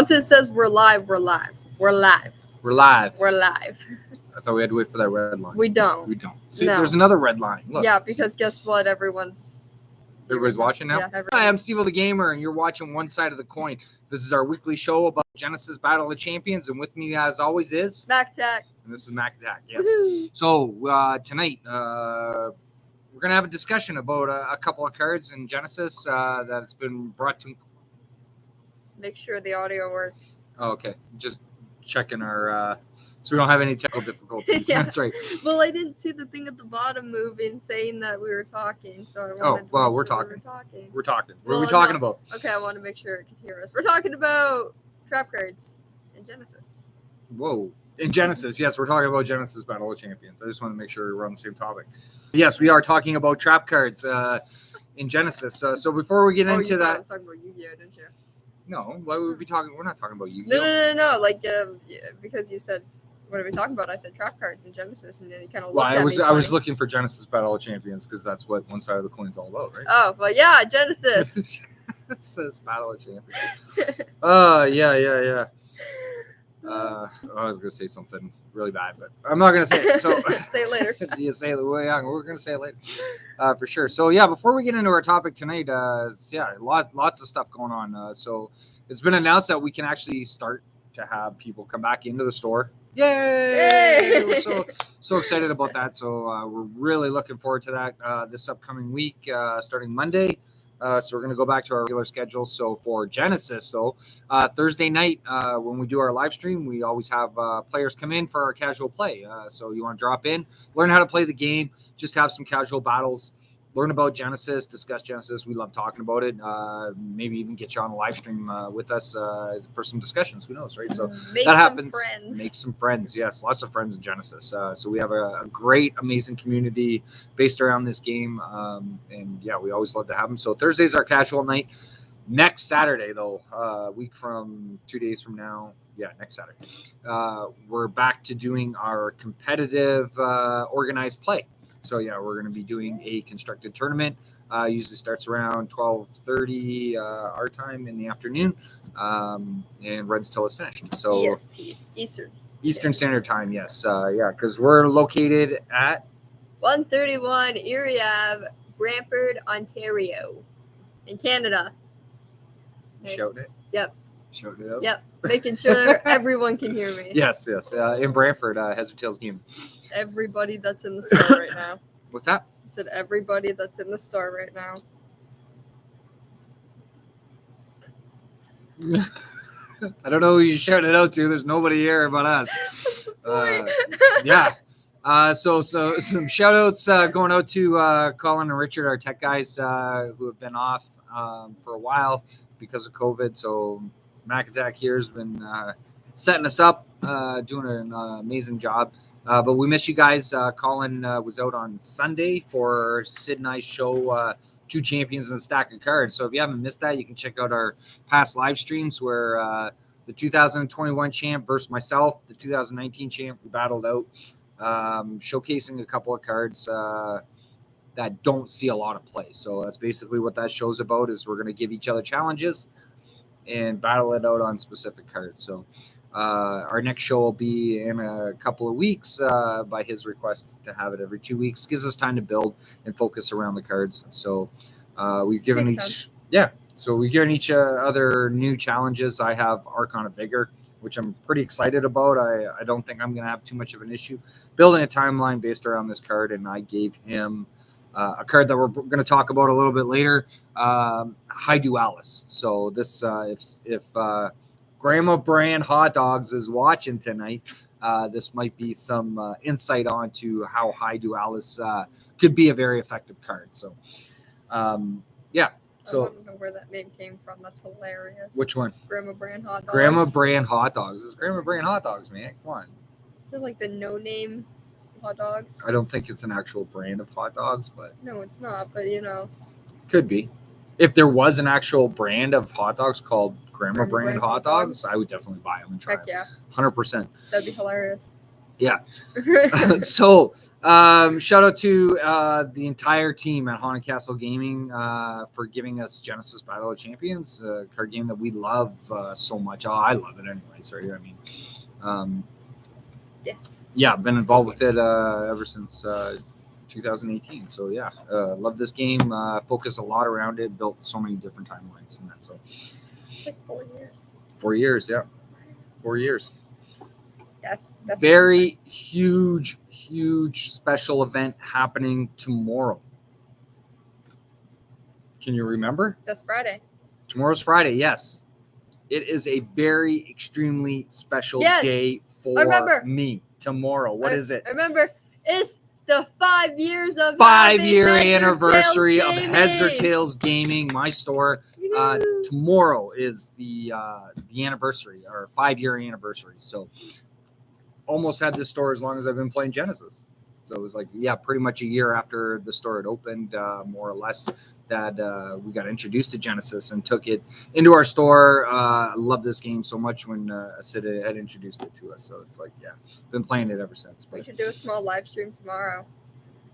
Once it says we're live, we're live. We're live. We're live. We're live. I thought we had to wait for that red line. We don't. We don't. See, No. there's another red line. Look. Yeah, because guess what? Everybody's watching now? Yeah, Hi, I'm Steveo the Gamer, and you're watching One Side of the Coin. This is our weekly show about Genesis Battle of Champions, and with me, as always, is... Mack-Attack. And this is Mack-Attack, yes. Woo-hoo. So, tonight, we're going to have a discussion about a couple of cards in Genesis that's been brought to... Make sure the audio works. Oh, okay. Just checking our... so we don't have any technical difficulties. Yeah. That's right. Well, I didn't see the thing at the bottom moving saying that we were talking, so I wanted to well, make we're sure talking. we were talking. We're talking. What Well, are we talking no. about? Okay, I want to make sure it can hear us. We're talking about trap cards in Genesis. Whoa. In Genesis, yes, we're talking about Genesis Battle of Champions. I just want to make sure we're on the same topic. Yes, we are talking about trap cards in Genesis. So before we get into that... I was talking about Yu-Gi-Oh, didn't you? No, why would we be talking? We're not talking about Yu-Gi-Oh. No. Like, because you said, what are we talking about? I said trap cards in Genesis, and then you kind of looked Well, at me I was funny. looking for Genesis Battle of Champions because that's what One Side of the Coin's all about, right? Oh, but yeah, Genesis. Genesis Battle of Champions. Yeah. I was gonna say something really bad, but I'm not gonna say it. So Say it later. You say it. We're gonna say it later, for sure. So yeah, before we get into our topic tonight, lots of stuff going on. So it's been announced that we can actually start to have people come back into the store. Yay! We're so excited about that. So we're really looking forward to that this upcoming week, starting Monday. So we're going to go back to our regular schedule. So for Genesis, though, Thursday night when we do our live stream, we always have players come in for our casual play. So you want to drop in, learn how to play the game, just have some casual battles, learn about Genesis, discuss Genesis. We love talking about it. Maybe even get you on a live stream with us for some discussions. Who knows, right? So Make that some happens. friends. Make some friends. Yes, lots of friends in Genesis. So we have a great, amazing community based around this game. And yeah, we always love to have them. So Thursday's our casual night. Next Saturday, though, a week from 2 days from now. Yeah, next Saturday. We're back to doing our competitive organized play. So yeah, we're going to be doing a constructed tournament. Usually starts around 12:30 our time in the afternoon, and runs till it's finished. So EST, Eastern Standard Time, yes, because we're located at 131 Erie Ave, Brantford, Ontario, in Canada. Showed it. Yep. Showed it up. Yep. Making sure everyone can hear me. Yes. In Brantford, Heads or Tails game. Everybody that's in the store right now. What's that? I said everybody that's in the store right now. I don't know who you shouted it out to. There's nobody here but us. Yeah. So some shout outs going out to Colin and Richard, our tech guys who have been off for a while because of COVID. So Mack-Attack here has been setting us up, doing an amazing job. But we miss you guys. Colin was out on Sunday for Sid and I's show, Two Champions and a Stack of Cards. So if you haven't missed that, you can check out our past live streams where the 2021 champ versus myself, the 2019 champ, we battled out, showcasing a couple of cards that don't see a lot of play. So that's basically what that show's about, is we're going to give each other challenges and battle it out on specific cards. So our next show will be in a couple of weeks by his request to have it every 2 weeks. Gives us time to build and focus around the cards. So we've given we've given each other new challenges. I have Archon of Vigor, which I'm pretty excited about. I don't think I'm going to have too much of an issue building a timeline based around this card. And I gave him a card that we're going to talk about a little bit later, High Dualis. So this, if Grandma Brand Hot Dogs is watching tonight, this might be some insight onto how High Dualis could be a very effective card. So, yeah. So I don't know where that name came from. That's hilarious. Which one? Grandma Brand Hot Dogs. Grandma Brand Hot Dogs. It's Grandma Brand Hot Dogs, man. Come on. Is it like the no-name hot dogs? I don't think it's an actual brand of hot dogs, but No, it's not. But you know, could be. If there was an actual brand of hot dogs called Grandma Brand Hot Dogs, I would definitely buy them and try heck them. yeah, 100%. that'd be hilarious. Yeah. So Shout out to the entire team at Haunted Castle Gaming for giving us Genesis Battle of Champions, a card game that we love so much. Oh, I love it anyways, right? I mean, Yes. yeah, I've been involved with it ever since 2018. So yeah, love this game. Focus a lot around it. Built so many different timelines and that. So Like 4 years. 4 years, yeah, 4 years. Yes. That's Very huge special event happening tomorrow. Can you remember? That's Friday. Tomorrow's Friday. Yes, it is a very extremely special Yes, day for remember. me. Tomorrow. What is it? Remember, it's the 5 years of 5-year having Heads or anniversary Tails of Heads or Gaming. Tails Gaming, my store. Woo. Tomorrow is the anniversary, or 5-year anniversary. So almost had this store as long as I've been playing Genesis. So it was like, yeah, pretty much a year after the store had opened, more or less, that we got introduced to Genesis and took it into our store. I love this game so much when Sid had introduced it to us. So it's like, yeah, been playing it ever since. We But should do a small live stream tomorrow.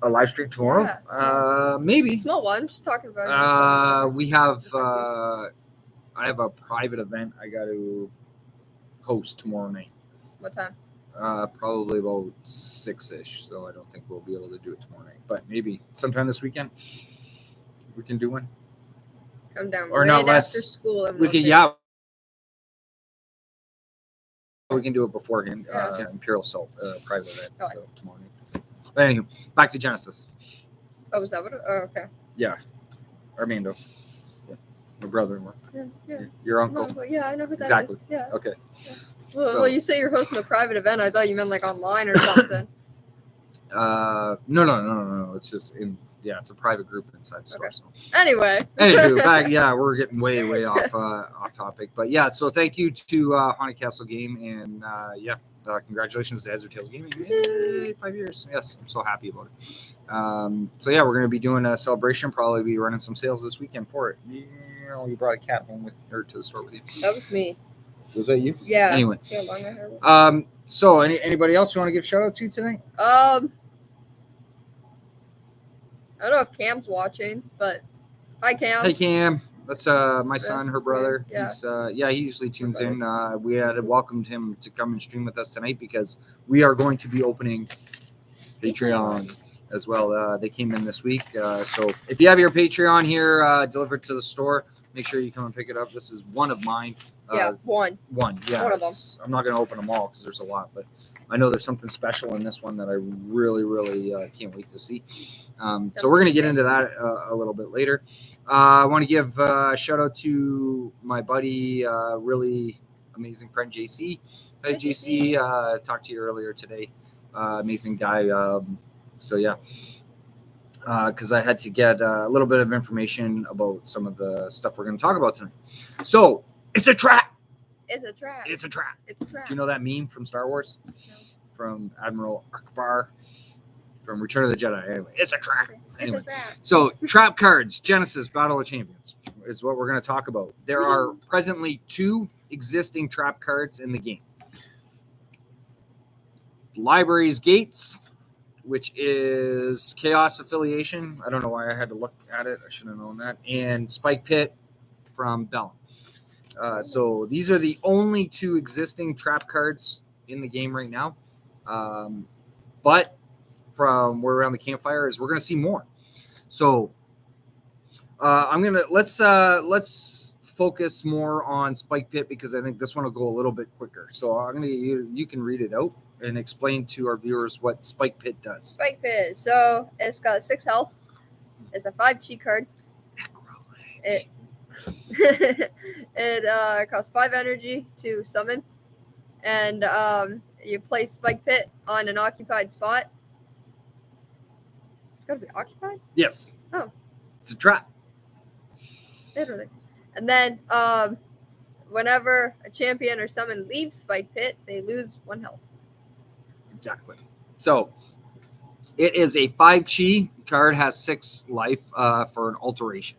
a live stream tomorrow? Yeah, Maybe. Small one, just talking about it. We have, I have a private event I got to host tomorrow night. What time? Probably about 6-ish. So I don't think we'll be able to do it tomorrow night. But maybe sometime this weekend we can do one. Come down Or right not less. after school. And We can, yeah. We can do it beforehand. Yeah. Imperial Salt, private event. Oh, So tomorrow night. But anywho, back to Genesis. Oh, was that what? Oh, okay. Yeah. Armando. Yeah. My brother-in-law. Yeah. Your uncle. No, yeah, I know who that is. Exactly. Yeah. Okay. Well, So- well, you say you're hosting a private event. I thought you meant like online or something. No. It's just it's a private group inside the store. Okay. So. Anyway. Anywho, back, we're getting way off topic, but yeah. So thank you to Haunted Castle Game, and congratulations to Heads or Tails Gaming. Yay, 5 years. Yes, I'm so happy about it. So yeah, we're gonna be doing a celebration. Probably be running some sales this weekend for it. You brought a cat home with her to the store with you. That was me. Was that you? Yeah. Anyway. See how long I have? So anybody else you want to give a shout out to tonight? I don't know if Cam's watching, but hi, Cam. Hey Cam, that's my son, her brother. Yeah. He's he usually tunes in. We had welcomed him to come and stream with us tonight because we are going to be opening Patreons as well. They came in this week. So if you have your Patreon here delivered to the store, make sure you come and pick it up. This is one of mine. One. Yeah. One of them. I'm not going to open them all because there's a lot, but I know there's something special in this one that I really can't wait to see. So we're going to get into that a little bit later. I want to give a shout out to my buddy, really amazing friend, JC. Hi, JC. Talked to you earlier today. Amazing guy. So yeah, because I had to get a little bit of information about some of the stuff we're going to talk about tonight. So it's a trap. It's a trap. It's a trap. It's a trap. Do you know that meme from Star Wars? No. From Admiral Akbar from Return of the Jedi. Anyway, it's a trap. Anyway, It's a trap. so trap cards, Genesis Battle of Champions is what we're going to talk about. There are presently 2 existing trap cards in the game. Library's Gates, which is Chaos Affiliation. I don't know why I had to look at it. I should have known that. And Spike Pit from Bellum. So these are the only 2 existing trap cards in the game right now. But from where around the campfire is we're going to see more. So let's focus more on Spike Pit because I think this one will go a little bit quicker. So I'm going to you can read it out and explain to our viewers what Spike Pit does. Spike Pit. So it's got 6 health. It's a 5 cheat card. It costs 5 energy to summon, and you place Spike Pit on an occupied spot. It's gotta be occupied. Yes. Oh. It's a trap. Literally. And then whenever a champion or summon leaves Spike Pit, they lose 1 health. Exactly. So it is a 5 chi card, has 6 life for an alteration.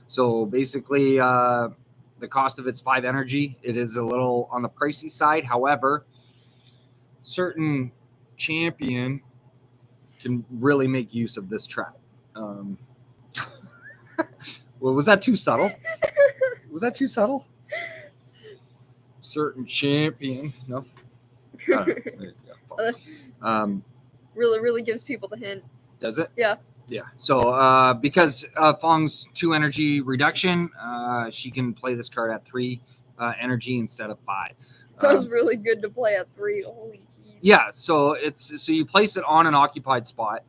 So basically, the cost of it's 5 energy. It is a little on the pricey side. However, certain champion can really make use of this trap. Well, was that too subtle? Was that too subtle? Certain champion. No. Really gives people the hint. Does it? Yeah. Yeah. So because Fong's 2 energy reduction, she can play this card at 3 energy instead of 5. That was really good to play at 3. Holy jeez. Yeah. So you place it on an occupied spot.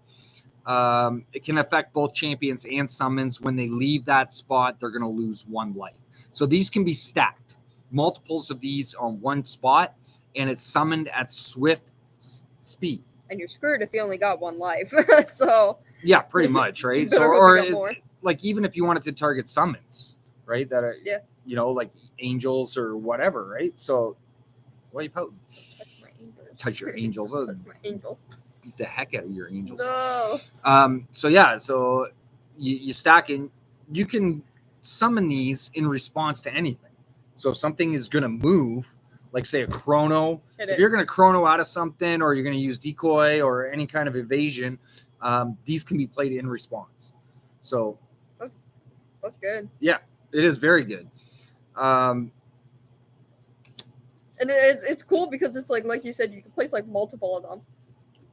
It can affect both champions and summons. When they leave that spot, they're going to lose 1 life. So these can be stacked, multiples of these on one spot, and it's summoned at swift speed. And you're screwed if you only got 1 life. So yeah, pretty much, right? So like even if you wanted to target summons, right? That are like angels or whatever, right? So why are you pouting? Touch my angels. Touch your angels. Touch my angels. Beat the heck out of your angels. No. So you stack in. You can summon these in response to anything. So if something is going to move, like say a chrono, if you're going to chrono out of something, or you're going to use decoy or any kind of evasion, these can be played in response. So that's good. Yeah, it is very good. And it's cool because it's like you said, you can place like multiple of them.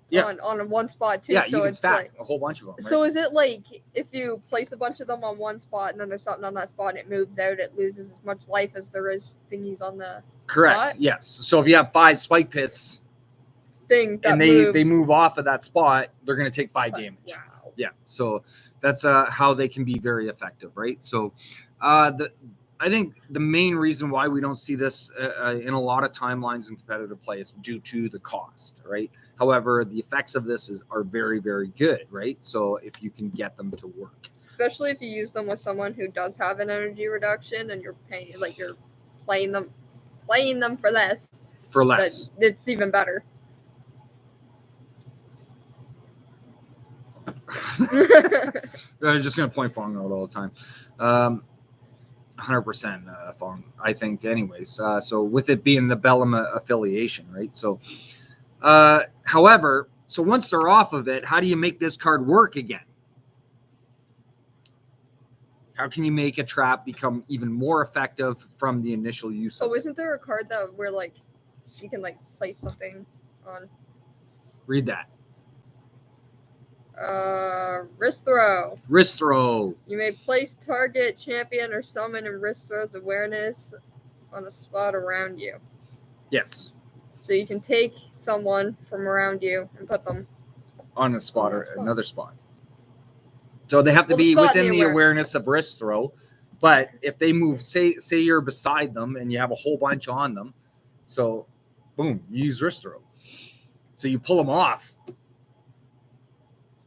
Yeah. On one spot too. Yeah, so you can it's stack like a whole bunch of them. Right? So is it like if you place a bunch of them on one spot and then there's something on that spot and it moves out, it loses as much life as there is thingies on the correct spot? Yes. So if you have 5 spike pits and they move off of that spot, they're going to take 5 damage. Wow. Yeah. So that's how they can be very effective, right? So I think the main reason why we don't see this in a lot of timelines in competitive play is due to the cost, right? However, the effects of this are very, very good, right? So if you can get them to work, especially if you use them with someone who does have an energy reduction and you're playing them for less. For less, it's even better. I'm just gonna point Fong out all the time. 100% Fong, I think, anyways. So with it being the Bellum affiliation, right? So, however, so once they're off of it, how do you make this card work again? How can you make a trap become even more effective from the initial use? So isn't there a card that where like you can like place something on? Read that. Wrist throw. Wrist throw. You may place target, champion, or summon and wrist throw's awareness on a spot around you. Yes. So you can take someone from around you and put them on a spot or another spot. So they have to be within the awareness of wrist throw. But if they move, say you're beside them and you have a whole bunch on them, so boom, you use wrist throw. So you pull them off.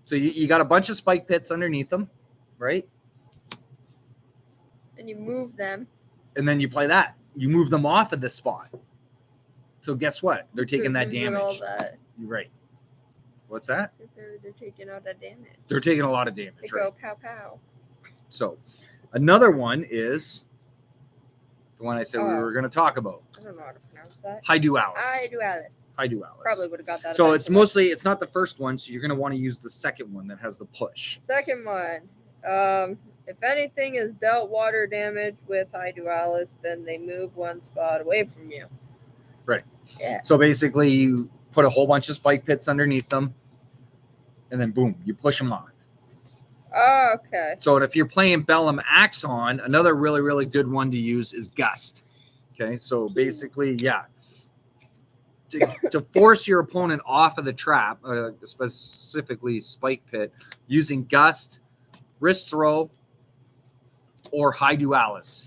So you got a bunch of spike pits underneath them, right? And you move them. And then you play that. You move them off of this spot. So guess what? They're taking that damage. All that. You're right. What's that? They're taking all that damage. They're taking a lot of damage. They go pow pow. So another one is the one I said we were going to talk about. I don't know how to pronounce that. Hydualis. Hydualis. Probably would have got that. So it's not the first one, so you're going to want to use the second one that has the push. Second one. If anything is dealt water damage with Hydualis, then they move 1 spot away from you. Right. Yeah. So basically you put a whole bunch of spike pits underneath them, and then boom, you push them off. Oh, okay. So if you're playing Bellum Axon, another really, really good one to use is Gust. Okay, so basically, yeah. To force your opponent off of the trap, specifically spike pit, using Gust, wrist throw, or Hydualis.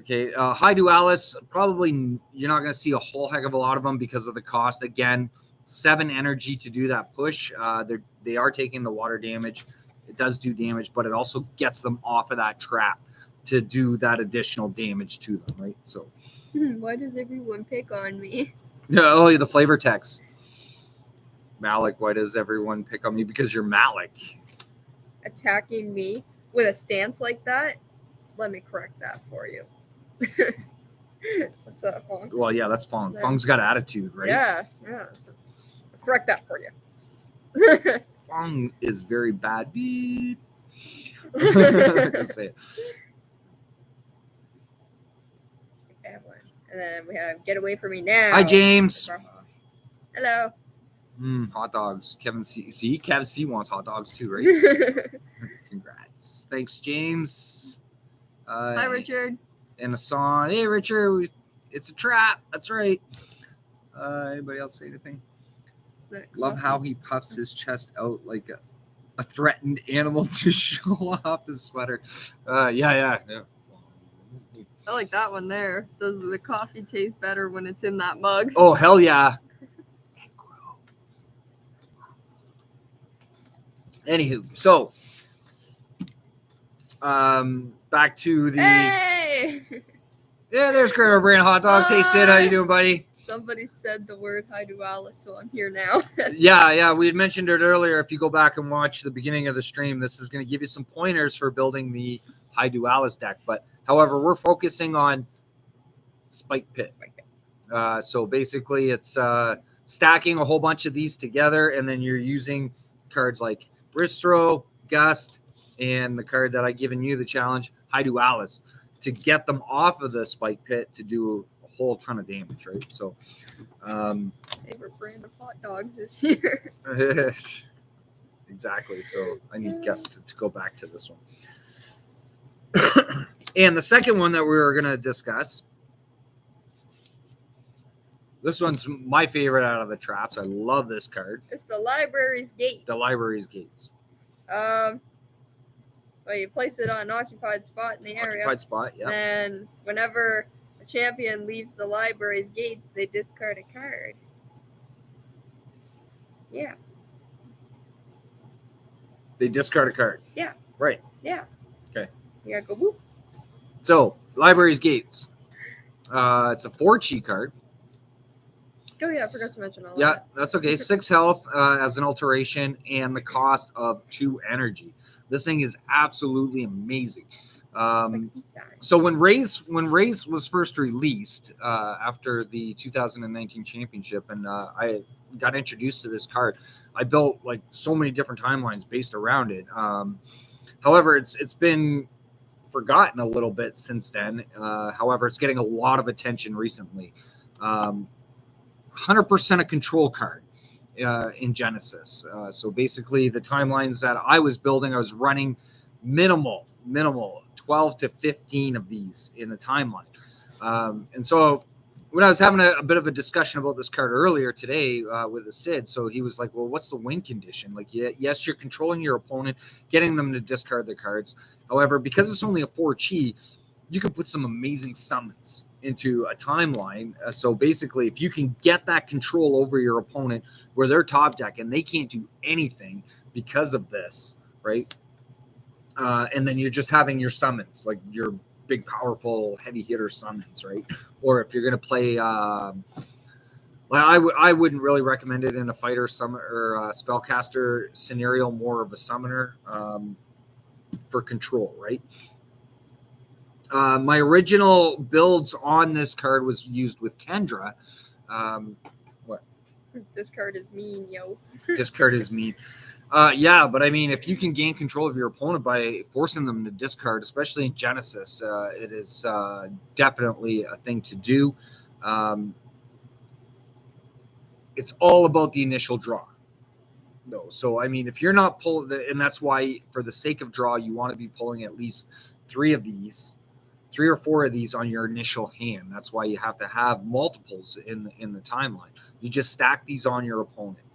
Okay, Hydualis, probably you're not going to see a whole heck of a lot of them because of the cost. Again, 7 energy to do that push. They are taking the water damage. It does do damage, but it also gets them off of that trap to do that additional damage to them, right? So, why does everyone pick on me? No, the flavor text. Malik, why does everyone pick on me? Because you're Malik. Attacking me with a stance like that? Let me correct that for you. What's that, Fong? Well, yeah, that's Fong. Fong's got attitude, right? Yeah. I'll correct that for you. phone is very bad. Beep. Go say it. And then we have Get Away From Me Now. Hi, James. Hello. Hot dogs. Kevin C. See, Kev C wants hot dogs too, right? Congrats. Thanks, James. Hi, Richard. And a song. Hey, Richard. It's a trap. That's right. Anybody else say anything? Love how he puffs his chest out like a threatened animal to show off his sweater. Yeah. I like that one there. Does the coffee taste better when it's in that mug? Oh, hell yeah. Anywho, so back to the Hey! Yeah, there's Kramer Brand Hot Dogs. Hey Sid, how you doing, buddy? Somebody said the word hi to Alice, so I'm here now. Yeah, we had mentioned it earlier. If you go back and watch the beginning of the stream, this is going to give you some pointers for building the High Dualis deck. But however, we're focusing on Spike Pit. So basically, it's stacking a whole bunch of these together, and then you're using cards like Ristro, Gust, and the card that I've given you the challenge, High Dualis, to get them off of the Spike Pit to do a whole ton of damage, right? So, favorite brand of hot dogs is here. Exactly. So I need Gust to go back to this one. And the second one that we were going to discuss, this one's my favorite out of the traps. I love this card. It's the Library's Gate. The Library's Gates. Well, you place it on an occupied spot in the area. Occupied spot, yeah. And whenever a champion leaves the Library's Gates, they discard a card. Yeah. They discard a card. Yeah. Right. Yeah. Okay. You gotta go whoop. So, Library's Gates. It's a 4-chi card. Oh, yeah, I forgot to mention all Yeah, that. that's okay. 6 health as an alteration and the cost of 2 energy. This thing is absolutely amazing. So when Raze was first released after the 2019 championship, and I got introduced to this card, I built like so many different timelines based around it. However, it's been forgotten a little bit since then. However, it's getting a lot of attention recently. 100% a control card in Genesis. So basically, the timelines that I was building, I was running minimal 12 to 15 of these in the timeline. And so when I was having a bit of a discussion about this card earlier today with the Sid, so he was like, well, what's the win condition? Like, yes, you're controlling your opponent, getting them to discard the cards. However, because it's only a 4-chi, you can put some amazing summons into a timeline. So basically, if you can get that control over your opponent where they're top deck and they can't do anything because of this, right? And then you're just having your summons, like your big, powerful, heavy hitter summons, right? Or if you're going to play, well, I wouldn't really recommend it in a fighter summon or spellcaster scenario, more of a summoner for control, right? My original builds on this card was used with Kendra. What? This card is mean, yo. This card is mean. Yeah, but I mean, if you can gain control of your opponent by forcing them to discard, especially in Genesis, it is definitely a thing to do. It's all about the initial draw, though. So, I mean, if you're not pulling, and that's why, for the sake of draw, you want to be pulling at least 3 or 4 of these on your initial hand. That's why you have to have multiples in the timeline. You just stack these on your opponent.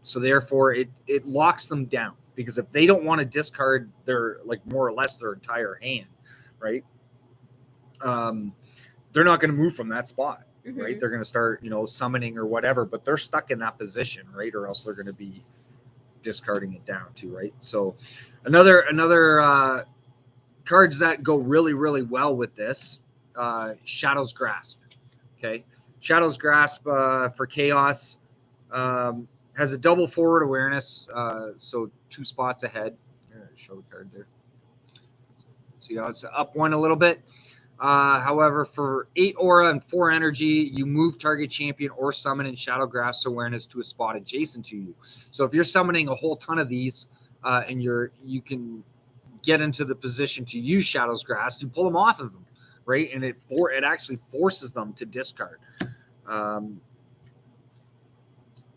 So therefore it locks them down, because if they don't want to discard their, like, more or less their entire hand, right? They're not going to move from that spot, right? They're going to start, summoning or whatever, but they're stuck in that position, right? Or else they're going to be discarding it down too, right? So another cards that go really, really well with this, Shadow's Grasp. Okay. Shadow's Grasp for Chaos has a double forward awareness, so 2 spots ahead. Show the card there. See how it's up 1 a little bit. However, for 8 aura and 4 energy, you move target champion or summon in Shadow Graph's awareness to a spot adjacent to you. So if you're summoning a whole ton of these, and you can get into the position to use Shadow's Grasp, you pull them off of them, right? And it actually forces them to discard. And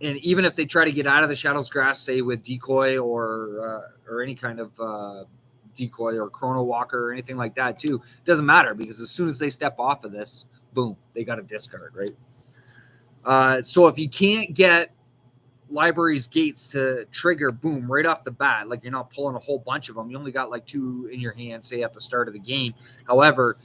even if they try to get out of the Shadow's Grasp, say with decoy or any kind of decoy or chrono walker or anything like that too, it doesn't matter, because as soon as they step off of this, boom, they got a discard, right? So if you can't get Library's Gates to trigger, boom, right off the bat, like you're not pulling a whole bunch of them, you only got like 2 in your hand, say at the start of the game. However,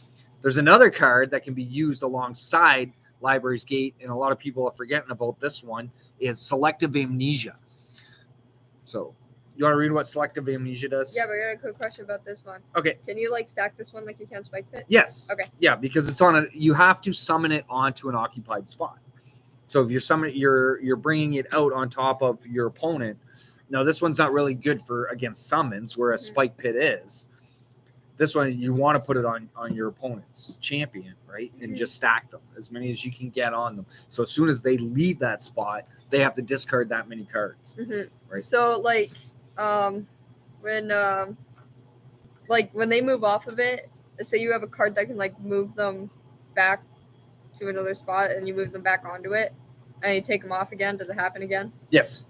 there's another card that can be used alongside Library's Gate, and a lot of people are forgetting about this one, is Selective Amnesia. So you want to read what Selective Amnesia does? Yeah, but I got a quick question about this one. Okay. Can you like stack this one like you can Spike Pit? Yes. Okay. Yeah, because it's on you have to summon it onto an occupied spot. So if you're summoning, you're bringing it out on top of your opponent. Now this one's not really good for against summons, whereas Spike Pit is. This one you want to put it on your opponent's champion, right? And just stack them as many as you can get on them. So as soon as they leave that spot, they have to discard that many cards, right? So like, when they move off of it, say you have a card that can like move them back to another spot, and you move them back onto it, and you take them off again. Does it happen again? Yes.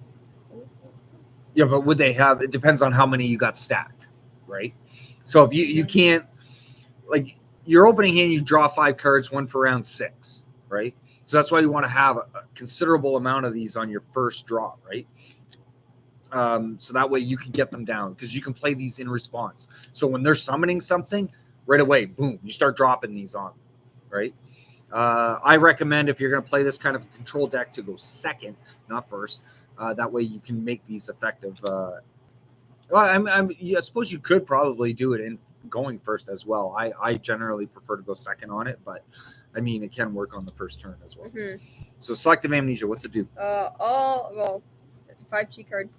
Yeah, but would they have? It depends on how many you got stacked, right? So if you can't, like your opening hand, you draw 5 cards, 1 for round 6, right? So that's why you want to have a considerable amount of these on your first draw, right? So that way you can get them down, because you can play these in response. So when they're summoning something, right away, boom, you start dropping these on, right? I recommend, if you're going to play this kind of control deck, to go second, not first. That way you can make these effective. I suppose you could probably do it in going first as well. I generally prefer to go second on it, but I mean, it can work on the first turn as well. So Selective Amnesia, what's it do? It's a 5G card.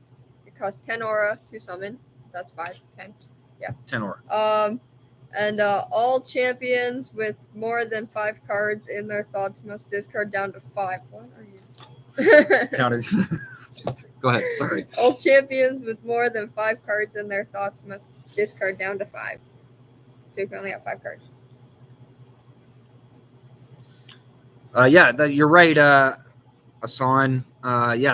It costs 10 aura to summon. That's 5, 10. Yeah. 10 aura. And all champions with more than 5 cards in their thoughts must discard down to 5. What are you? Counted. Go ahead. Sorry. All champions with more than 5 cards in their thoughts must discard down to 5. So you can only have 5 cards. You're right, Hassan.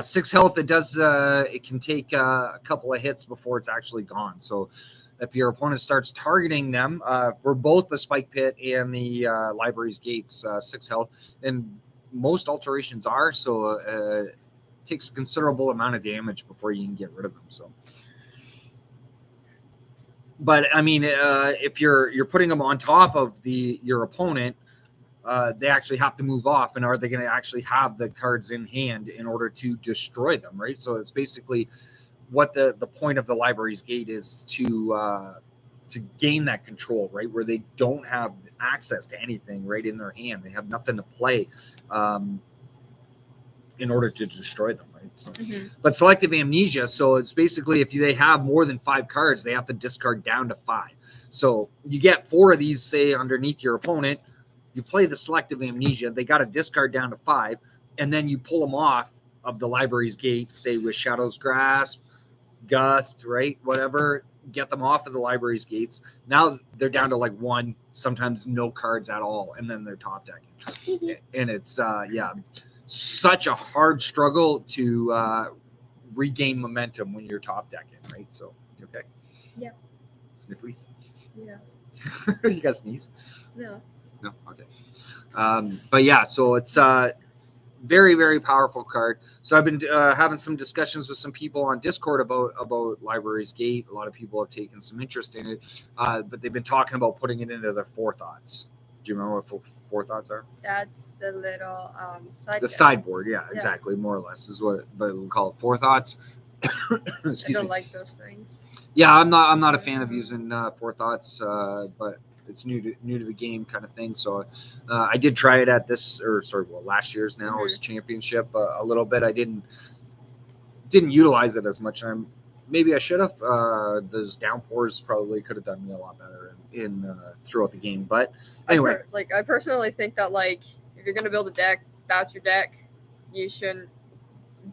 6 health. It does. It can take a couple of hits before it's actually gone. So if your opponent starts targeting them for both the Spike Pit and the Library's Gates, 6 health, and most alterations are, so it takes a considerable amount of damage before you can get rid of them. So, but I mean, if you're putting them on top of your opponent, they actually have to move off, and are they going to actually have the cards in hand in order to destroy them, right? So it's basically what the point of the Library's Gate is, to gain that control, right, where they don't have access to anything right in their hand. They have nothing to play in order to destroy them, right? So, but Selective Amnesia, so it's basically if they have more than 5 cards, they have to discard down to 5. So you get 4 of these, say, underneath your opponent. You play the Selective Amnesia. They got to discard down to 5, and then you pull them off of the Library's Gate, say with Shadow's Grasp, Gust, right? Whatever. Get them off of the Library's Gates. Now they're down to like 1, sometimes no cards at all, and then they're top decking. And it's such a hard struggle to regain momentum when you're top decking, right? So, you okay? Yeah. Snifflies? Yeah. You got sneeze? No. No? Okay. But yeah, so it's very, very powerful card. So I've been having some discussions with some people on Discord about Library's Gate. A lot of people have taken some interest in it, but they've been talking about putting it into their forethoughts. Do you remember what forethoughts are? That's the little side. The sideboard, yeah, exactly, more or less is what, but we'll call it forethoughts. I don't like those things. Yeah, I'm not a fan of using forethoughts, but it's new to the game kind of thing. So I did try it at last year's now was championship a little bit. I didn't utilize it as much. I'm maybe I should have. Those downpours probably could have done me a lot better in throughout the game. But anyway, I personally think that like if you're gonna build a deck, that's your deck. You shouldn't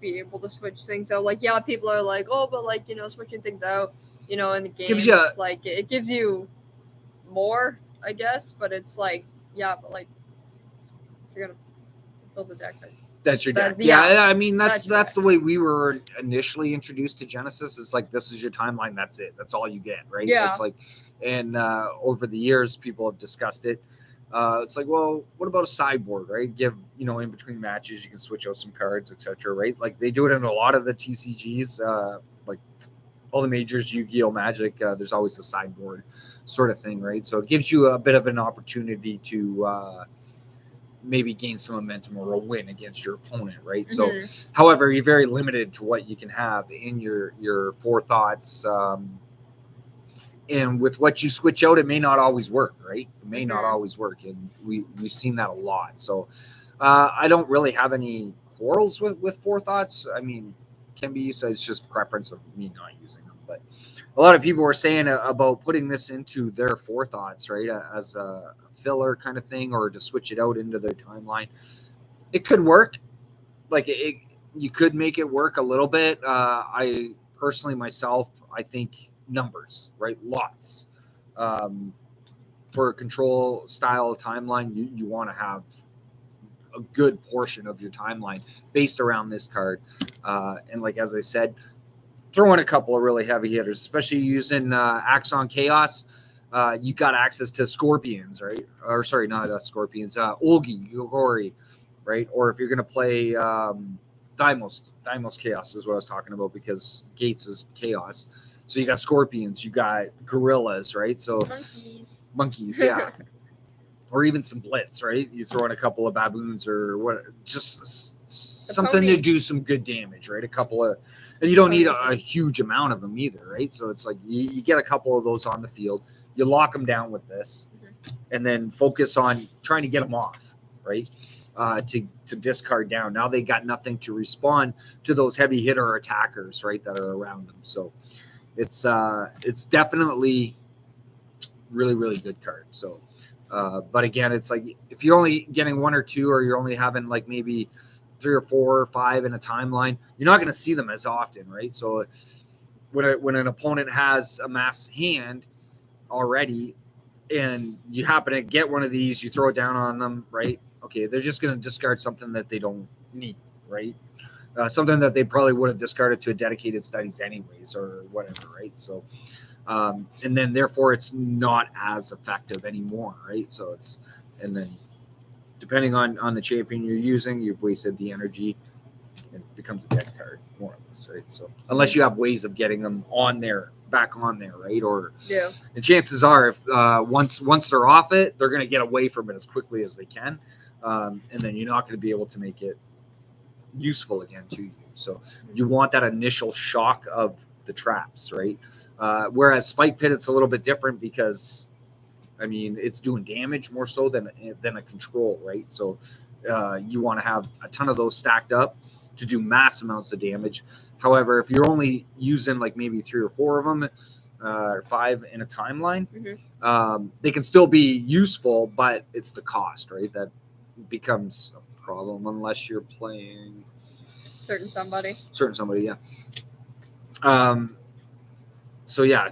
be able to switch things out. Like yeah, people are like, oh, but like switching things out, in the game, it's like it gives you more, I guess. But it's like yeah, but like if you're gonna build a deck, that's your deck. Yeah, I mean that's the way we were initially introduced to Genesis. It's like this is your timeline. That's it. That's all you get, right? Yeah. It's like, and over the years, people have discussed it. It's like, well, what about a sideboard, right? Give in between matches, you can switch out some cards, etc. Right? Like they do it in a lot of the TCGs, like all the majors, Yu-Gi-Oh, Magic. There's always a sideboard sort of thing, right? So it gives you a bit of an opportunity to maybe gain some momentum or a win against your opponent, right? Mm-hmm. So, however, you're very limited to what you can have in your forethoughts. And with what you switch out, it may not always work, right? It may not always work, and we've seen that a lot. So I don't really have any quarrels with forethoughts. I mean, can be used as just preference of me not using them. But a lot of people were saying about putting this into their forethoughts, right, as a filler kind of thing, or to switch it out into their timeline. It could work. Like you could make it work a little bit. I personally myself, I think numbers, right? Lots. For a control style timeline, you want to have a good portion of your timeline based around this card. And like as I said, throw in a couple of really heavy hitters, especially using Axon Chaos. You got access to Scorpions, right? Or sorry, not Scorpions. Olgi, Yogori, right? Or if you're going to play Deimos Chaos is what I was talking about, because Gates is Chaos. So you got Scorpions, you got Gorillas, right? So monkeys, yeah. Or even some Blitz, right? You throw in a couple of Baboons or what, just something to do some good damage, right? A couple of, and you don't need a huge amount of them either, right? So it's like you get a couple of those on the field, you lock them down with this, and then focus on trying to get them off, right? To discard down. Now they got nothing to respond to those heavy hitter attackers, right, that are around them. So it's definitely really, really good card. So, but again, it's like if you're only getting one or two, or you're only having like maybe 3 or 4 or 5 in a timeline, you're not going to see them as often, right? So when an opponent has a mass hand already, and you happen to get one of these, you throw it down on them, right? Okay, they're just going to discard something that they don't need, right? Something that they probably would have discarded to a dedicated studies anyways, or whatever, right? So, and then therefore it's not as effective anymore, right? So it's, and then depending on the champion you're using, you've wasted the energy. It becomes a deck card, more or less, right? So unless you have ways of getting them on there, back on there, right? Or yeah. And chances are, if once they're off it, they're going to get away from it as quickly as they can, and then you're not going to be able to make it useful again to you. So you want that initial shock of the traps, right? Whereas Spike Pit, it's a little bit different because, I mean, it's doing damage more so than a control, right? So you want to have a ton of those stacked up to do mass amounts of damage. However, if you're only using like maybe 3 or 4 of them, or 5 in a timeline, they can still be useful, but it's the cost, right? That becomes a problem unless you're playing certain somebody, yeah. So yeah,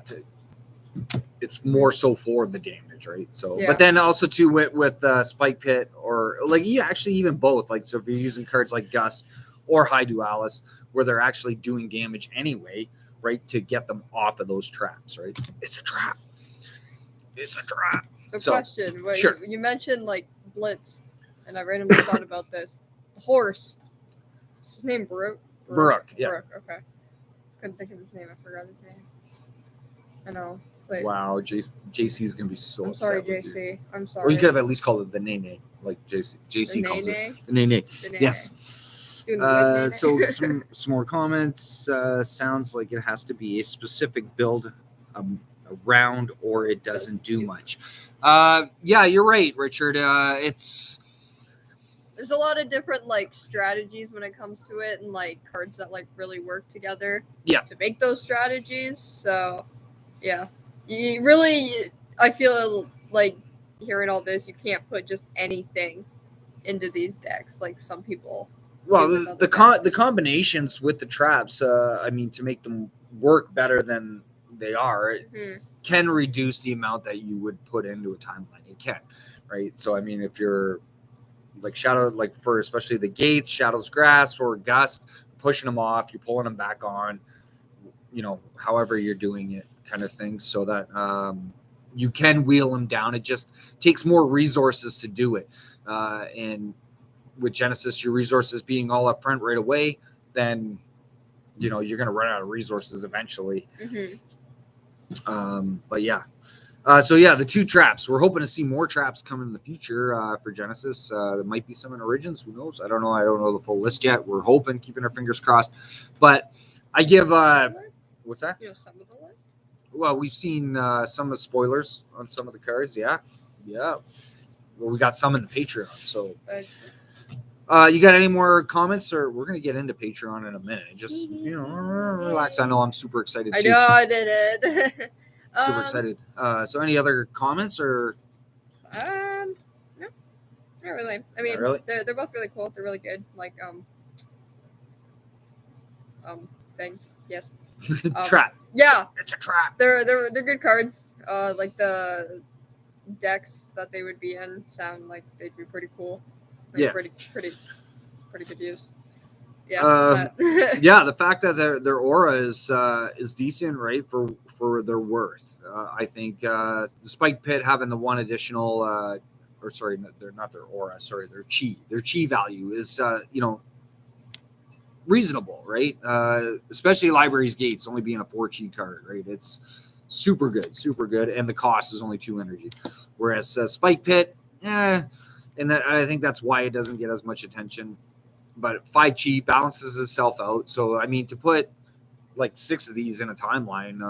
it's more so for the damage, right? So, but then also too with Spike Pit, or like actually even both, like, so if you're using cards like Gust or High Dualis, where they're actually doing damage anyway, right, to get them off of those traps, right? It's a trap. So question, sure. You mentioned like Blitz, and I randomly thought about this. The horse, is his name Baruch? Yeah. Baruch, okay. Couldn't think of his name. I forgot his name. I know. But wow, JC is gonna be so. I'm sorry, JC. I'm sorry. Or you could have at least called it the Nene, like JC calls it the Nene. Yes. So some more comments. Sounds like it has to be a specific build around, or it doesn't do much. Yeah, you're right, Richard. There's there's a lot of different like strategies when it comes to it, and like cards that like really work together. Yeah. To make those strategies. So, yeah, you really, I feel like hearing all this, you can't put just anything into these decks like some people. Well, the combinations with the traps, I mean, to make them work better than they are, can reduce the amount that you would put into a timeline. It can, right? So, I mean, if you're like Shadow, like for especially the gates, Shadow's Grasp or Gust, pushing them off, you're pulling them back on, you know, however you're doing it, kind of thing, so that you can wheel them down. It just takes more resources to do it, and with Genesis, your resources being all up front right away, then you know you're going to run out of resources eventually. But yeah, so yeah, the 2 traps. We're hoping to see more traps come in the future for Genesis. There might be some in Origins. Who knows? I don't know. I don't know the full list yet. We're hoping, keeping our fingers crossed. But I give what's that? You know, some of the list. Well, we've seen some of the spoilers on some of the cards. Yeah. Well, we got some in the Patreon. So. You got any more comments, or we're gonna get into Patreon in a minute? Just relax. I know I'm super excited too. I know I did it. Super excited. So any other comments or? No, not really. I mean, really? They're both really cool. They're really good. Like things. Yes. Trap. Yeah, it's a trap. They're good cards. Like the decks that they would be in sound like they'd be pretty cool. Like pretty good use. Yeah. Yeah, the fact that their aura is decent, right, for their worth. I think the Spike Pit having the one additional or sorry, they're not their aura, sorry, their chi value is reasonable, right? Especially Library's Gates only being a 4 chi card, right? It's super good, and the cost is only 2 energy. Whereas Spike Pit, and I think that's why it doesn't get as much attention. But 5 chi balances itself out. So I mean, to put like 6 of these in a timeline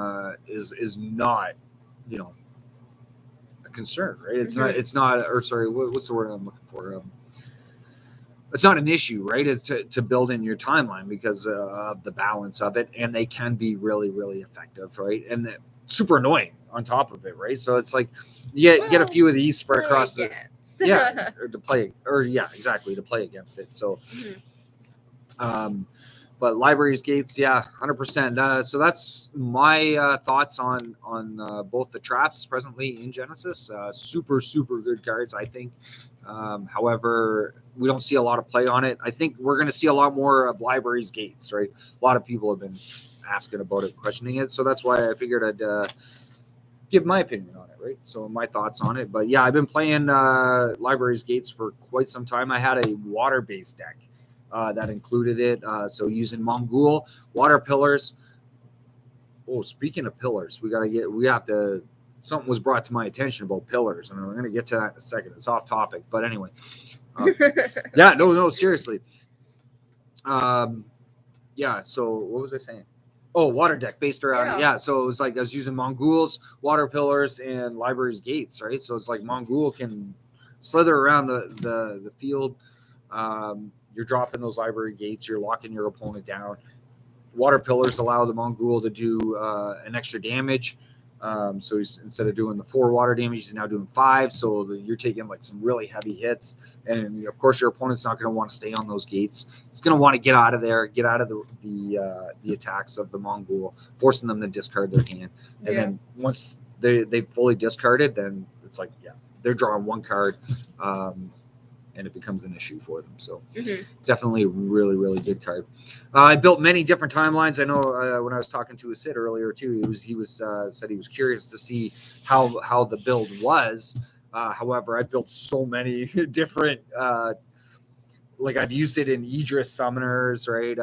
is not, a concern, right? It's not. Or sorry, what's the word I'm looking for? It's not an issue, right? It's to build in your timeline because of the balance of it, and they can be really, really effective, right? And super annoying on top of it, right? So it's like you get a few of these spread across the. Yeah, or to play against it. So, but Library's Gates, 100%. So that's my thoughts on both the traps presently in Genesis. Super good cards, I think. However, we don't see a lot of play on it. I think we're going to see a lot more of Library's Gates, right? A lot of people have been asking about it, questioning it. So that's why I figured I'd give my opinion on it, right? So my thoughts on it. But yeah, I've been playing Library's Gates for quite some time. I had a water-based deck that included it. So using Mongol, water pillars. Oh, speaking of pillars, something was brought to my attention about pillars, and we're going to get to that in a second. It's off topic, but anyway. No, seriously. Yeah, so what was I saying? Oh, water deck based around. Yeah, so it was like I was using Mongols, water pillars, and Library's Gates, right? So it's like Mongol can slither around the field. You're dropping those Library Gates. You're locking your opponent down. Water pillars allow the Mongol to do an extra damage. So he's, instead of doing the 4 water damage, he's now doing 5. So you're taking like some really heavy hits, and of course your opponent's not going to want to stay on those gates. He's going to want to get out of there, get out of the attacks of the Mongol, forcing them to discard their hand. And then once they've fully discarded, then it's like they're drawing 1 card, and it becomes an issue for them. So definitely a really, really good card. I built many different timelines. I know when I was talking to Sid earlier too, he said he was curious to see how the build was. However, I built so many different, like I've used it in Idris summoners, right?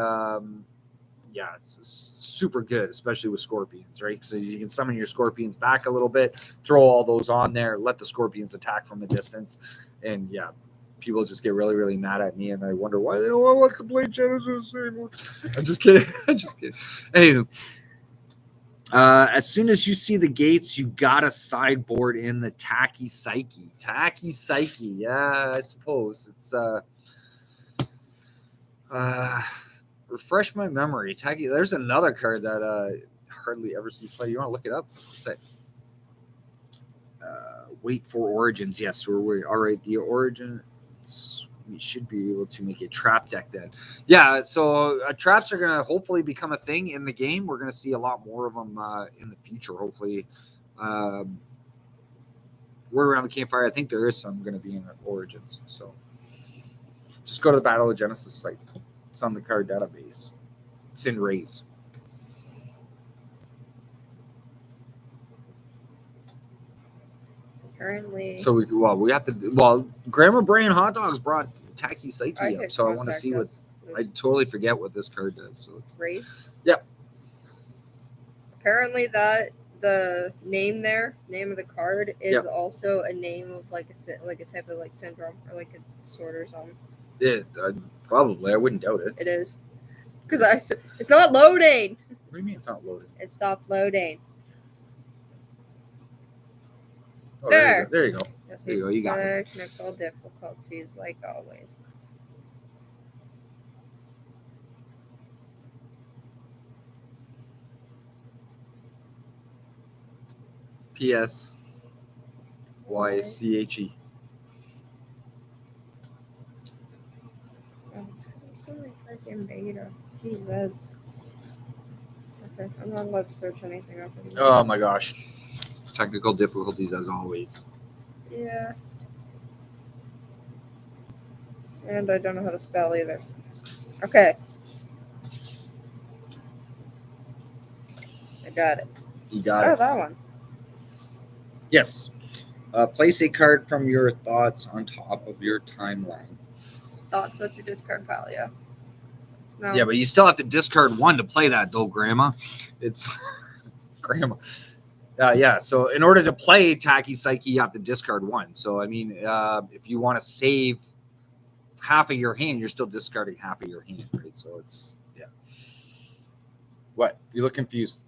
It's super good, especially with scorpions, right? So you can summon your scorpions back a little bit, throw all those on there, let the scorpions attack from a distance, and people just get really, really mad at me, and I wonder why they don't want to play Genesis anymore. I'm just kidding. Anywho, as soon as you see the gates, you got to sideboard in the Tacky Psyche. Yeah, I suppose it's Refresh my memory. Tacky. There's another card that hardly ever sees play. You want to look it up? What's it say? Wait for origins. Yes, we're all right. The origins. We should be able to make a trap deck then. Yeah, so traps are going to hopefully become a thing in the game. We're going to see a lot more of them in the future, hopefully. Word around the campfire, I think there is some going to be in origins. So just go to the Battle of Genesis site. It's on the card database. It's in Rays. Currently. So we have to. Well, Grandma Bray and Hot Dogs brought Tacky Psyche up, so I want to see what. I totally forget what this card does. So it's Race. Yep. Apparently, the name of the card is also a name of like a type of like syndrome or like a disorder or something. Probably. I wouldn't doubt it. It is. Because it's not loading. What do you mean it's not loading? It stopped loading. Oh, there you go. Yes, there you go. You got it. Technical difficulties, like always. P.S. Y-C-H-E. I'm so freaking beta. Jesus. Okay, I'm not allowed to search anything up anymore. Oh my gosh. Technical difficulties as always. Yeah. And I don't know how to spell either. Okay. I got it. You got it. That one. Yes. Place a card from your thoughts on top of your timeline. Thoughts at your discard pile, yeah. No. Yeah, but you still have to discard one to play that, though, Grandma. It's Grandma. Yeah, so in order to play Tacky Psyche, you have to discard one. So, I mean, if you want to save half of your hand, you're still discarding half of your hand, right? So it's, yeah. What? You look confused.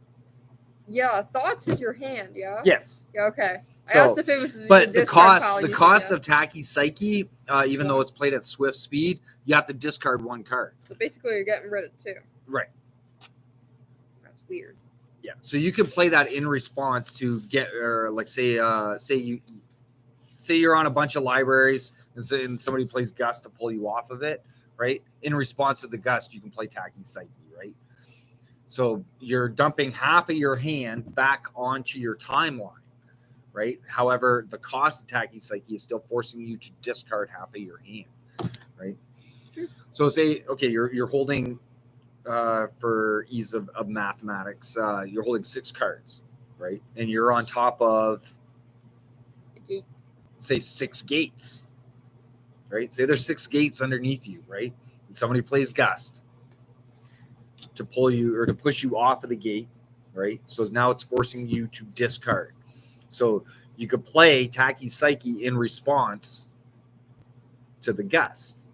Yeah, thoughts is your hand, yeah? Yes. Yeah, okay. So, I asked if it was but the cost of Tacky Psyche, even though it's played at swift speed, you have to discard one card. So basically you're getting rid of two. Right. That's weird. Yeah. So you can play that in response to get, or like say you're on a bunch of libraries and somebody plays Gust to pull you off of it, right? In response to the Gust, you can play Tacky Psyche, right? So you're dumping half of your hand back onto your timeline, right? However, the cost of Tacky Psyche is still forcing you to discard half of your hand, right? So say, okay, you're holding, for ease of mathematics, you're holding 6 cards, right? And you're on top of, say, 6 gates, right? Say there's 6 gates underneath you, right? And somebody plays Gust to pull you or to push you off of the gate, right? So now it's forcing you to discard. So you could play Tacky Psyche in response to the Gust,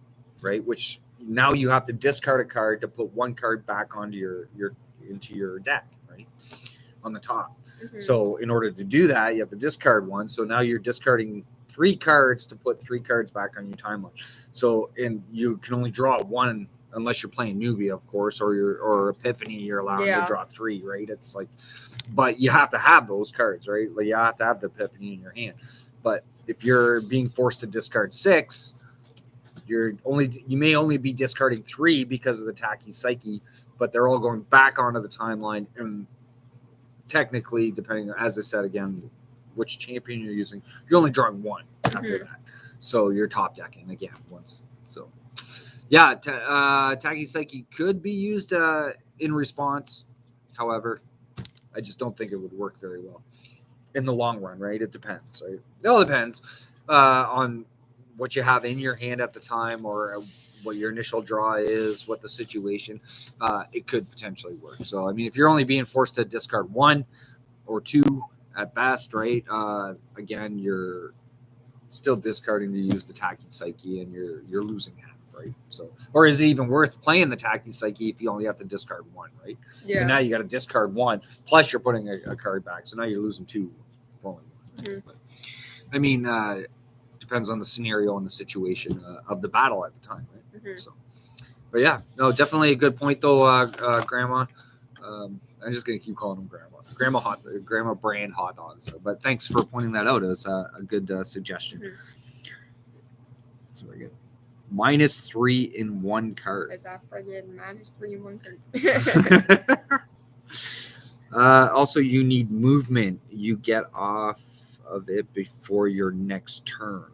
right? Which now you have to discard a card to put one card back onto into your deck, right? On the top. Mm-hmm. So in order to do that, you have to discard one. So now you're discarding 3 cards to put 3 cards back on your timeline. So, and you can only draw one unless you're playing Nubia, of course, or Epiphany, you're allowed to draw 3, right? It's like, but you have to have those cards, right? Like you have to have the Epiphany in your hand. But if you're being forced to discard 6, you may only be discarding 3 because of the Tacky Psyche, but they're all going back onto the timeline. And technically, depending, as I said again, which champion you're using, you're only drawing 1 after that. So you're top decking again once. So yeah, Tacky Psyche could be used in response. However, I just don't think it would work very well in the long run, right? It depends, right? It all depends on what you have in your hand at the time, or what your initial draw is, what the situation. It could potentially work. So, I mean, if you're only being forced to discard 1 or 2 at best, right? Again, you're still discarding to use the Tacky Psyche, and you're losing half, right? So, or is it even worth playing the Tacky Psyche if you only have to discard 1, right? Yeah. So now you got to discard 1, plus you're putting a card back. So now you're losing 2 for only 1. Mm-hmm. But, I mean, depends on the scenario and the situation of the battle at the time, right? Mm-hmm. So, But yeah, no, definitely a good point though, Grandma. I'm just gonna keep calling them Grandma brand hot dogs. But thanks for pointing that out. It was a good suggestion. That's very good. -3 in one card. Is that friggin' -3 in one card? Also, you need movement. You get off of it before your next turn.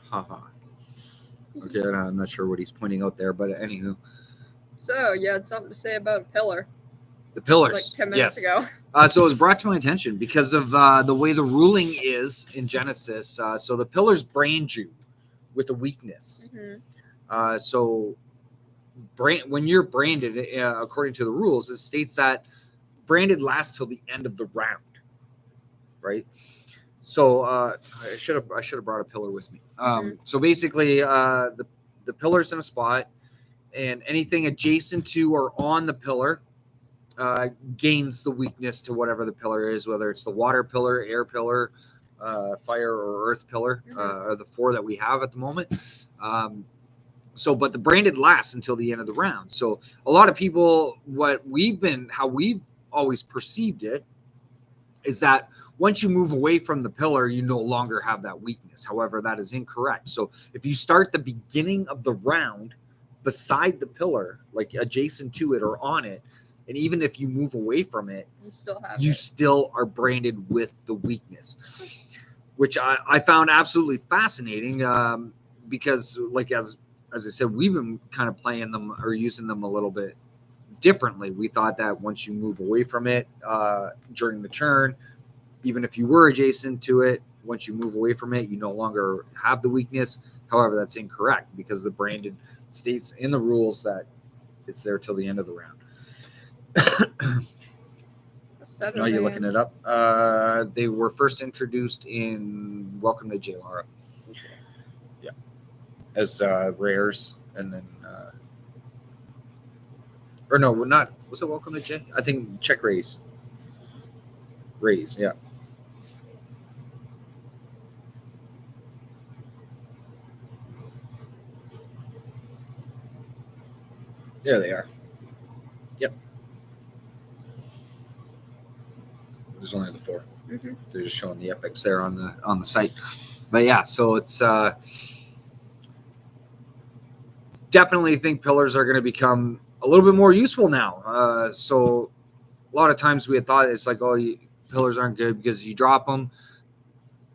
Haha. Okay, I'm not sure what he's pointing out there, but anywho. So, you had something to say about a pillar. The pillars. Like 10 minutes ago. So it was brought to my attention because of the way the ruling is in Genesis. So the pillars brand you with a weakness. So when you're branded, according to the rules, it states that branded lasts till the end of the round, right? So I should have brought a pillar with me. So basically, the pillar's in a spot, and anything adjacent to or on the pillar gains the weakness to whatever the pillar is, whether it's the water pillar, air pillar, fire or earth pillar, are the 4 that we have at the moment. But the branded lasts until the end of the round. So a lot of people, how we've always perceived it is that once you move away from the pillar, you no longer have that weakness. However, that is incorrect. So if you start the beginning of the round beside the pillar, like adjacent to it or on it, and even if you move away from it, you still are branded with the weakness, which I found absolutely fascinating because, like, as I said, we've been kind of playing them or using them a little bit differently. We thought that once you move away from it during the turn, even if you were adjacent to it, once you move away from it, you no longer have the weakness. However, that's incorrect because the branded states in the rules that it's there till the end of the round. Are you looking it up? They were first introduced in Welcome to J. Lara. Yeah. As rares, and then or no, not was it Welcome to J? I think check raise. Raise, yeah. There they are. Yep. There's only the 4. They're just showing the epics there on the site. But yeah, so it's definitely think pillars are going to become a little bit more useful now. So a lot of times we had thought it's like, pillars aren't good because you drop them,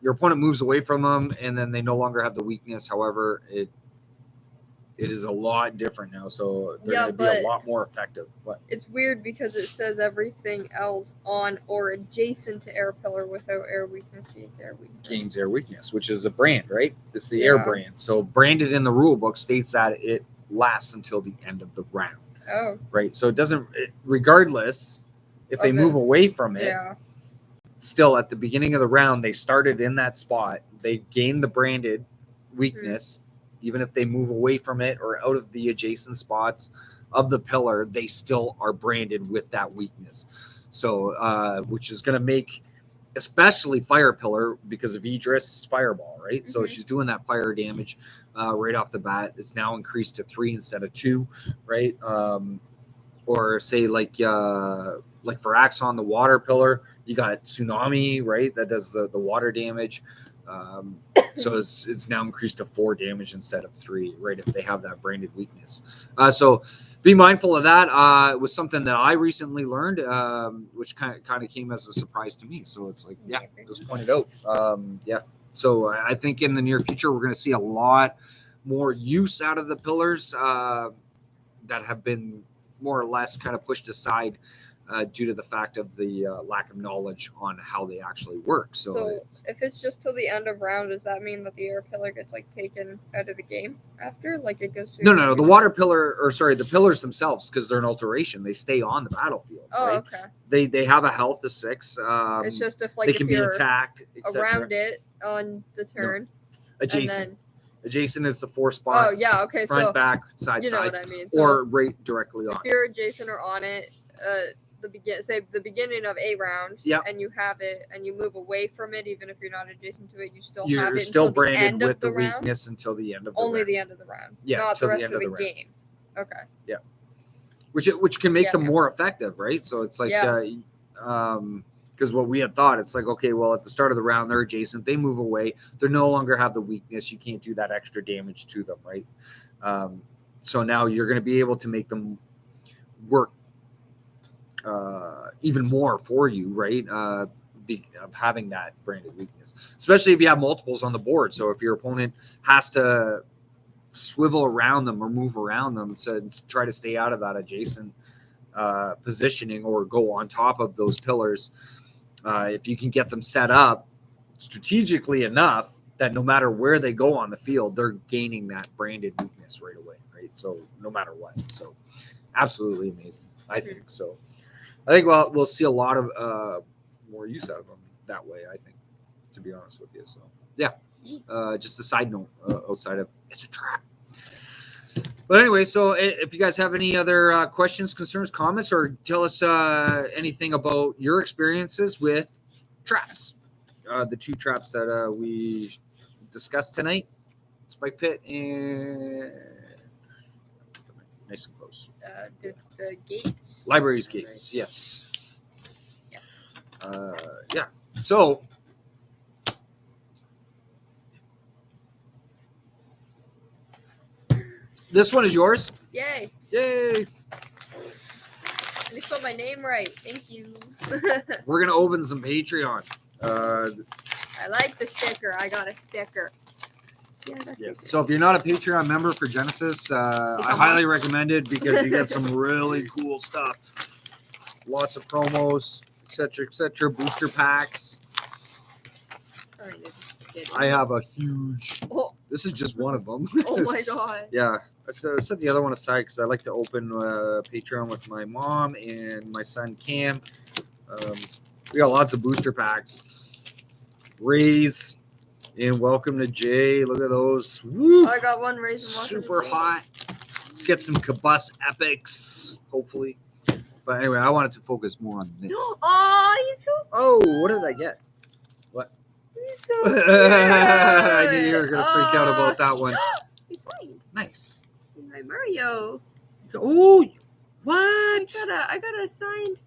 your opponent moves away from them, and then they no longer have the weakness. However, it is a lot different now, so they're going to be a lot more effective. What? It's weird because it says everything else on or adjacent to air pillar without air weakness gains air weakness. Gains air weakness, which is the brand, right? It's the air brand. So branded in the rule book states that it lasts until the end of the round. Oh. Right. So it doesn't, regardless, if they move away from it, still at the beginning of the round, they started in that spot. They gain the branded weakness. Even if they move away from it or out of the adjacent spots of the pillar, they still are branded with that weakness. So, which is going to make, especially fire pillar, because of Idris' fireball, right? So she's doing that fire damage right off the bat. It's now increased to 3 instead of 2, right? Or say like for Axon, the water pillar, you got tsunami, right? That does the water damage. So it's now increased to 4 damage instead of 3, right? If they have that branded weakness. So be mindful of that. It was something that I recently learned, which kind of came as a surprise to me. So it's like, it was pointed out. So I think in the near future, we're going to see a lot more use out of the pillars that have been more or less kind of pushed aside due to the fact of the lack of knowledge on how they actually work. So if it's just till the end of round, does that mean that the air pillar gets like taken out of the game after? Like it goes to No. The water pillar, the pillars themselves, because they're an alteration, they stay on the battlefield. Oh, right? Okay. They have a health of 6. It's just if they can be attacked around it on the turn. Adjacent. Adjacent is the 4 spots. Oh yeah, okay. Front, back, side, you know side, what I mean. or right directly on. If you're adjacent or on it, the beginning of a round, Yep. and you have it, and you move away from it, even if you're not adjacent to it, you still have You're it still until the branded end with of the the round. weakness until the end of the Only round. the end of the round, Yeah, not till the the rest end of of the the round. game. Okay. Yeah. Which can make Yeah, them yeah. more effective, right? So it's like, Yeah. because what we had thought, it's like, okay, well, at the start of the round, they're adjacent, they move away, they no longer have the weakness, you can't do that extra damage to them, right? So now you're going to be able to make them work even more for you, right? Of having that branded weakness, especially if you have multiples on the board. So if your opponent has to swivel around them or move around them to try to stay out of that adjacent positioning or go on top of those pillars, if you can get them set up strategically enough that no matter where they go on the field, they're gaining that branded weakness right away, right? So no matter what. So absolutely amazing, I think. So I think we'll see a lot of more use out of them that way, I think, to be honest with you. So yeah, just a side note outside of it's a trap. But anyway, so if you guys have any other questions, concerns, comments, or tell us anything about your experiences with traps, the two traps that we discussed tonight, Spike Pit and nice and close. The gates. Library's gates, yes. Yeah. So this one is yours. Yay. Yay. At least put my name right. Thank you. We're going to open some Patreon. I like the sticker. I got a sticker. Yeah, that's yes. So if you're not a Patreon member for Genesis, I highly recommend it because you get some really cool stuff. Lots of promos, etc., booster packs. I have a huge... Oh. This is just one of them. Oh my god. Yeah. I set the other one aside because I like to open Patreon with my mom and my son Cam. We got lots of booster packs. Rays and Welcome to Jay. Look at those. Woo. I got one Rays. Super hot. Let's get some Kabus epics, hopefully. But anyway, I wanted to focus more on this. Oh, he's so cute. Oh, what did I get? What? He's so cute. I knew you were going to freak out about that one. He's signed. Nice. My Mario. Oh, what? I got a signed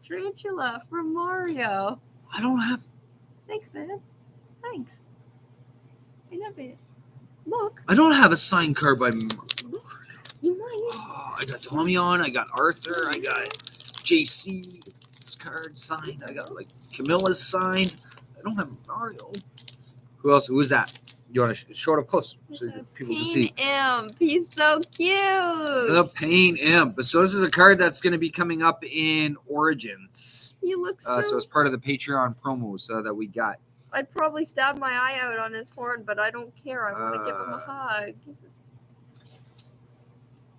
tarantula from Mario. I don't have... Thanks, man. Thanks. I love it. Look. I don't have a signed card by... You might. Oh, I got Tommyon, I got Arthur, I got JC. This card signed. I got like Camilla's signed. I don't have Mario. Who else? Who is that? You want to show it up close so people can see? Imp. He's so cute. The Pain Imp. So this is a card that's going to be coming up in Origins. He looks so... So it's part of the Patreon promos that we got. I'd probably stab my eye out on his horn, but I don't care. I want to give him a hug.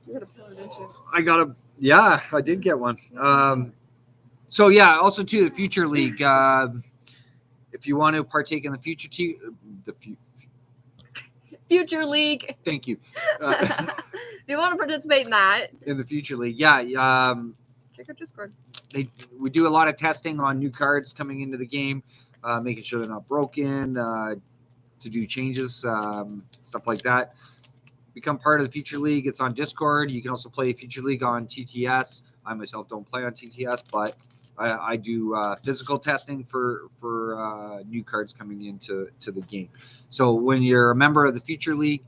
You got a pillow, didn't you? I got a... Yeah, I did get one. So yeah, also too, the Future League. If you want to partake in the Future Future League. Thank you. If you want to participate in that. In the Future League, yeah. Check out Discord. We do a lot of testing on new cards coming into the game, making sure they're not broken, to do changes, stuff like that. Become part of the Future League. It's on Discord. You can also play Future League on TTS. I myself don't play on TTS, but I do physical testing for new cards coming into the game. So when you're a member of the Future League,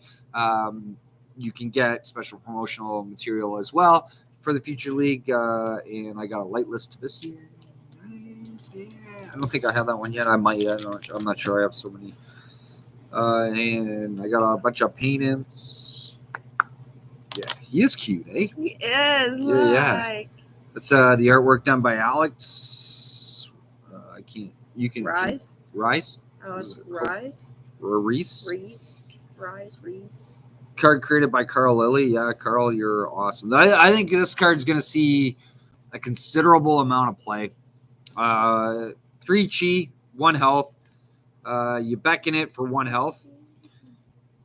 you can get special promotional material as well for the Future League. And I got a light list this year. Yeah, I don't think I have that one yet. I might. I'm not sure. I have so many. And I got a bunch of Pain Imps. Yeah, he is cute, eh? He is. Yeah. That's the artwork done by Alex. I can't. You can. Rise. Rise. Oh, it's Rise. Or Reese. Rise. Card created by Carl Lilly. Yeah, Carl, you're awesome. I think this card's going to see a considerable amount of play. 3 chi, 1 health. You beckon it for 1 health.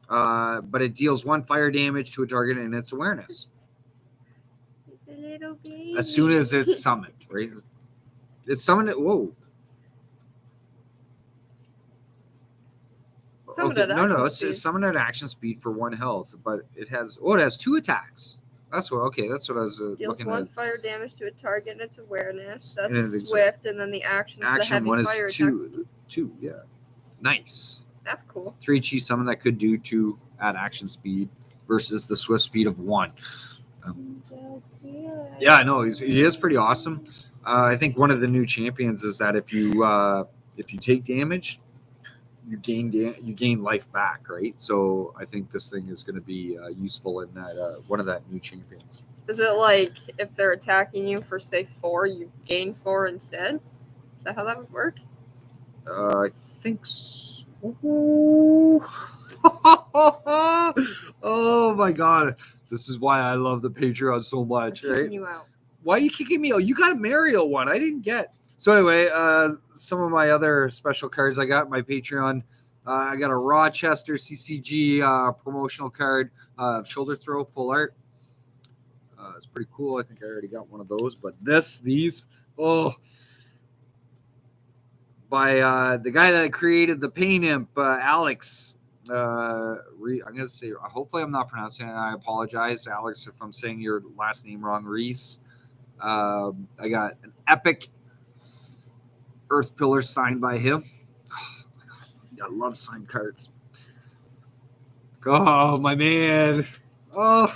But it deals 1 fire damage to a target and its awareness. It's a little baby. As soon as it's summoned, right? It's summoned. Whoa. Summoned at no, action it's speed. summoned at action speed for 1 health, but it has 2 attacks. That's what I was Deals looking 1 at. fire damage to a target and its awareness. That's And a it's swift, and then the action's the Action heavy 1 fire is attack. 2. Yeah, nice. That's cool. 3 chi summon that could do 2 at action speed versus the swift speed of 1. Yeah, I know he is pretty awesome. I think one of the new champions is that if you take damage, you gain life back, right? So I think this thing is going to be useful in that one of that new champions. Is it like if they're attacking you for say 4, you gain 4 instead? Is that how that would work? I think so. Oh my god. This is why I love the Patreon so much, I'm right? kicking you out. Why are you kicking me out? You got a Mario one. I didn't get. So anyway, some of my other special cards I got in my Patreon. I got a Rochester CCG promotional card, shoulder throw full art. It's pretty cool. I think I already got one of those. But these, by the guy that created the Pain Imp, Alex. I'm gonna say. Hopefully, I'm not pronouncing it. I apologize, Alex, if I'm saying your last name wrong. Reese. I got an epic Earth Pillar signed by him. I love signed cards. Oh my man. Oh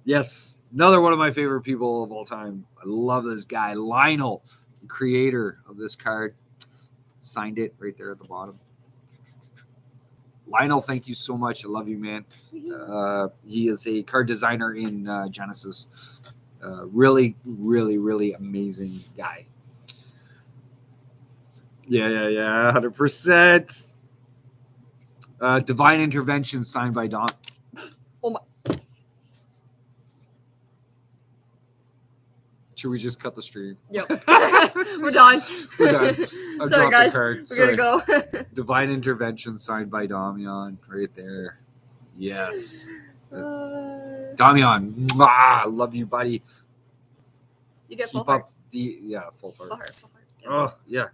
yes, another one of my favorite people of all time. I love this guy, Lionel, the creator of this card. Signed it right there at the bottom. Lionel, thank you so much. I love you, man. He is a card designer in Genesis. Really, really, really amazing guy. Yeah, 100%. Divine Intervention signed by Dom. Oh my. Should we just cut the stream? Yep. We're done. We're done. I've Sorry, dropped guys. the card. We're gonna go. Divine Intervention signed by Damian right there. Yes. Damian, I love you, buddy. You get full Keep heart. up the full heart. Full heart. Yes. Oh yeah.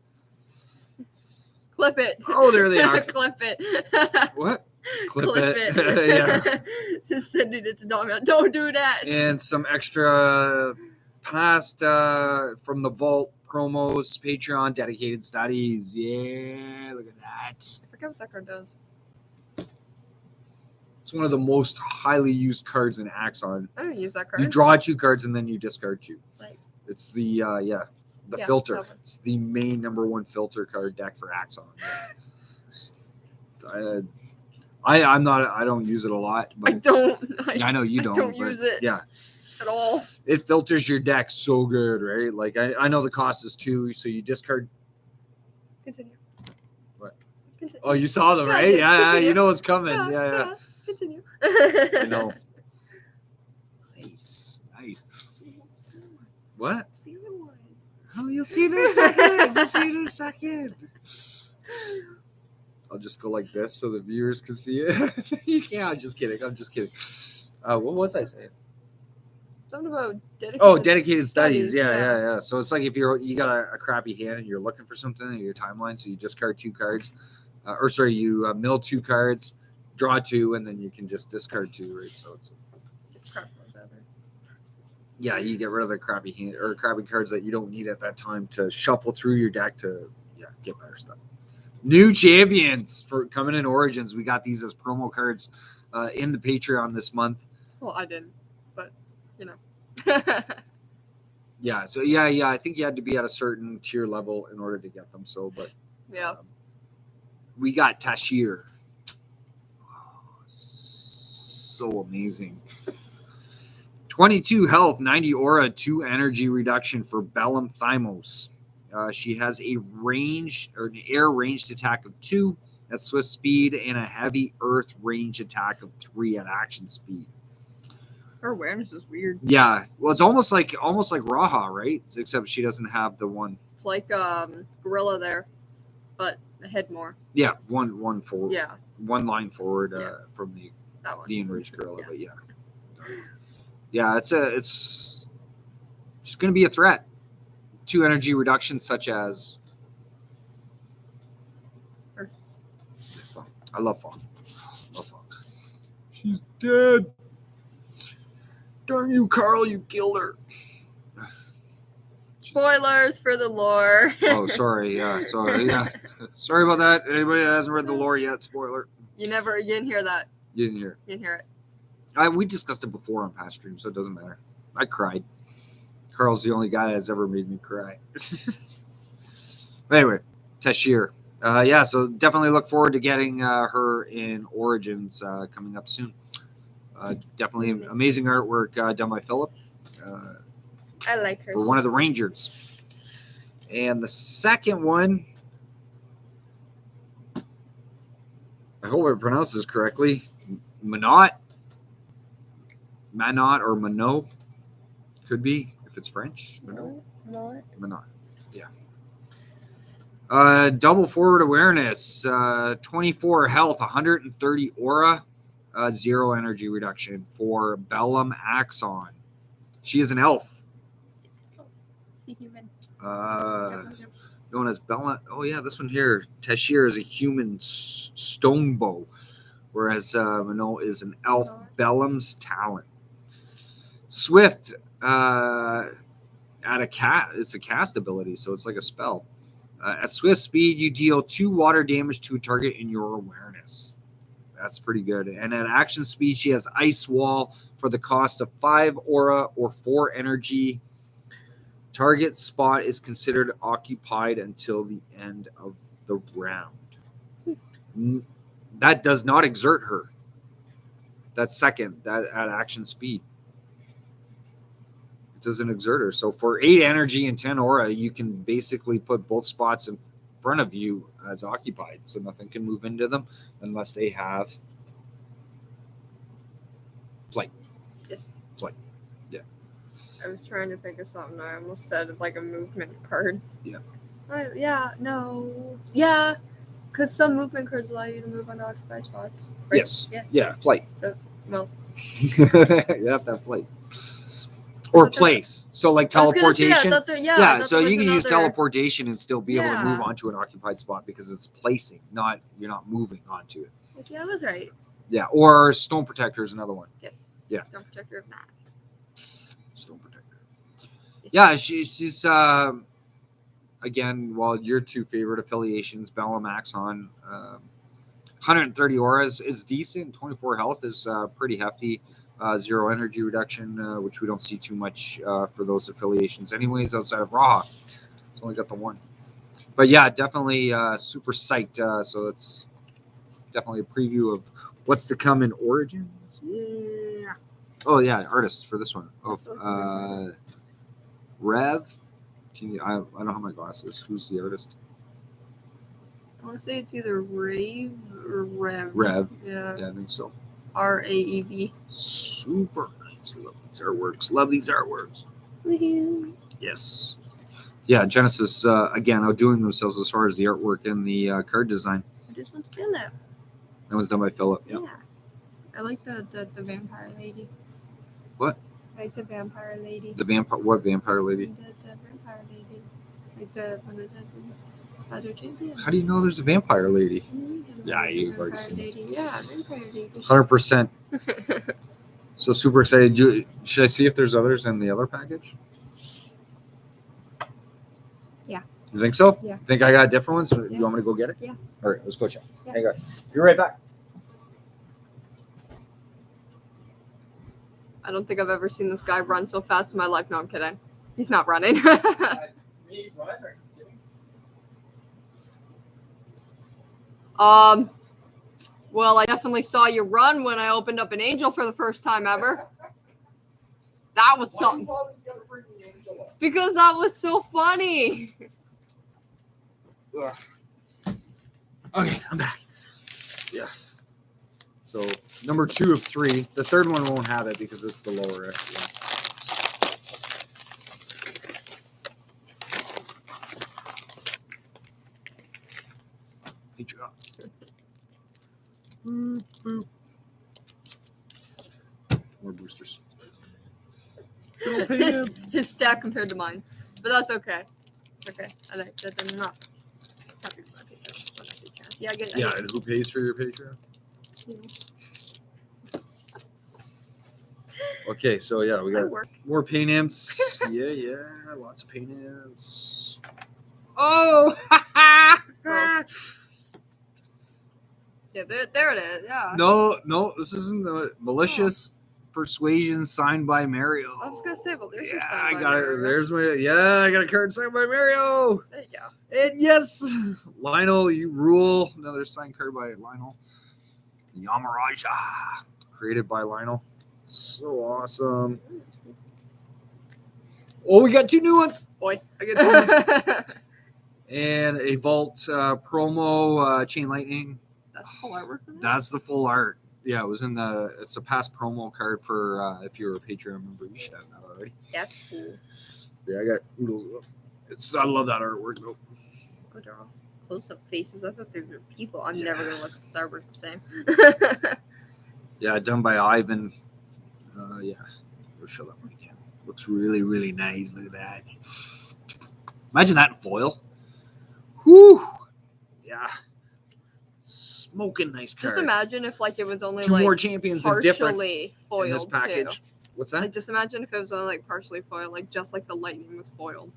Clip it. Oh, there they are. Clip it. What? Clip it. Yeah. Just sending it to Damian. Don't do that. And some extra past from the Vault promos, Patreon, dedicated studies. Yeah, look at that. I forget what that card does. It's one of the most highly used cards in Axon. I don't use that card. You draw 2 cards and then you discard 2. Right. It's the filter. It's the main #1 filter card deck for Axon. I don't use it a lot. But I don't. I know you don't. I don't use it. Yeah. At all. It filters your deck so good, right? Like I know the cost is 2, so you discard. Continue. What? Continue. Oh, you saw them, right? Yeah, you know what's coming. Yeah. Continue. I know. Nice. What? See the one. Oh, you'll see it in a second. I'll just go like this so the viewers can see it. Yeah, I'm just kidding. What was I saying? Something about dedicated. Oh, dedicated studies. Yeah. Yeah. So it's like if you got a crappy hand and you're looking for something in your timeline, so you discard 2 cards, you mill 2 cards, draw 2, and then you can just discard 2, right? So it's you get rid of the crappy hand or crappy cards that you don't need at that time to shuffle through your deck to get better stuff. New champions for coming in Origins. We got these as promo cards in the Patreon this month. Well, I didn't, but you know. Yeah. So I think you had to be at a certain tier level in order to get them. So, but yeah, we got Tashir. So amazing. 22 health, 90 aura, 2 energy reduction for Bellum Thymos. She has a an air ranged attack of 2 at swift speed and a heavy earth range attack of 3 at action speed. Her awareness is weird. Yeah, well, it's almost like Raha, right? Except she doesn't have the one. It's like Gorilla there, but a head more. Yeah, one forward. Yeah, one line forward from the enraged Gorilla, but yeah, it's She's going to be a threat to energy reduction, such as. I love Fawn. She's dead. Darn you, Carl! You killed her. Spoilers for the lore. Oh, sorry. Yeah, sorry. Yeah, sorry about that. Anybody that hasn't read the lore yet? Spoiler. You didn't hear that. You didn't hear it. You didn't hear it. We discussed it before on past streams, so it doesn't matter. I cried. Carl's the only guy that's ever made me cry. But anyway, Tashir. Yeah, so definitely look forward to getting her in Origins coming up soon. Definitely amazing artwork done by Philip. I like her. For one of the Rangers. And the second one, I hope I pronounce this correctly, Manot or Manot. Could be, if it's French. Manot. Yeah. Double forward awareness, 24 health, 130 aura, 0 energy reduction for Bellum Axon. She is an elf. Known as Bella. Oh yeah, this one here. Tashir is a human stone bow, whereas Minot is an elf. Bellum's talent. Swift. It's a cast ability, so it's like a spell. At swift speed, you deal 2 water damage to a target in your awareness. That's pretty good. And at action speed, she has Ice Wall for the cost of 5 aura or 4 energy. Target spot is considered occupied until the end of the round. That does not exert her. That's second, that at action speed. It doesn't exert her. So for 8 energy and 10 aura, you can basically put both spots in front of you as occupied. So nothing can move into them unless they have flight. Yes. Flight. Yeah. I was trying to think of something. I almost said like a movement card. Yeah. Yeah. Because some movement cards allow you to move on occupied spots. Right? Yes. Yeah, flight. So, well. You have to have flight. Or place. So like teleportation. So you can use teleportation and still be able to move onto an occupied spot because it's placing, you're not moving onto it. Yes, yeah, I was right. Yeah, or Stone Protector is another one. Yes. Yeah. Stone Protector of Mack. Stone Protector. Yeah, she's again, while your 2 favorite affiliations, Bellum Axon, 130 auras is decent. 24 health is pretty hefty. 0 energy reduction, which we don't see too much for those affiliations anyways outside of Raha. It's only got the 1. But yeah, definitely super psyched. So it's definitely a preview of what's to come in Origins. Yeah. Oh yeah, artist for this one. Oh, Rev. I don't have my glasses. Who's the artist? I want to say it's either Rave or Rev. Rev. Yeah. Yeah, I think so. RAEV. Super nice. Love these artworks. Woohoo. Yes. Yeah, Genesis, again, outdoing themselves as far as the artwork and the card design. I just want to feel that. That was done by Philip. Yeah. I like the vampire lady. What? I like the vampire lady. What vampire lady? The vampire lady. Like the other champion. How do you know there's a vampire lady? Yeah, you've already seen it. Yeah, vampire lady. 100%. So super excited. Should I see if there's others in the other package? Yeah. You think so? Yeah. Think I got different ones? Yeah. You want me to go get it? Yeah. All right, let's go check. Yeah. Hang on. Be right back. I don't think I've ever seen this guy run so fast in my life. No, I'm kidding. He's not running. Well, I definitely saw you run when I opened up an angel for the first time ever. That was something. Because that was so funny. Ugh. Okay, I'm back. Yeah. So number 2 of 3. The third one won't have it because it's the lower echelon. Good job. Boop, boop. More boosters. Little pain his stat compared to mine, but that's okay. It's okay. I like that enough. Happy with my Patreon. Yeah, I get. Yeah, and who pays for your Patreon? Okay, so yeah, we got more paint imps. yeah, lots of paint imps. Oh! Yeah, there it is. Yeah. No, this isn't the malicious persuasion signed by Mario. I was gonna say, well, there's your yeah, sign I by got Mario. it. There's my I got a card signed by Mario. There you go. And yes, Lionel, you rule. Another signed card by Lionel. Yamaraja, created by Lionel. So awesome. Oh, we got 2 new ones. Boy, I get 2 new ones. And a Vault promo Chain Lightning. That's full artwork. That's the full art. Yeah, it was in the. It's a past promo card for if you're a Patreon member. You should have that already. That's cool. Yeah, I got oodles. I love that artwork though. Oh, they're all close-up faces. I thought they were people. I'm never gonna look at this artwork the same. Yeah, done by Ivan. Yeah, we'll show that one again. Looks really, really nice. Look at that. Imagine that in foil. Whew. Yeah. Smoking nice card. Just imagine if like it was only 2 like more champions and different foiled in this package. too. What's that? Like just imagine if it was only like partially foiled, like just like the lightning was foiled.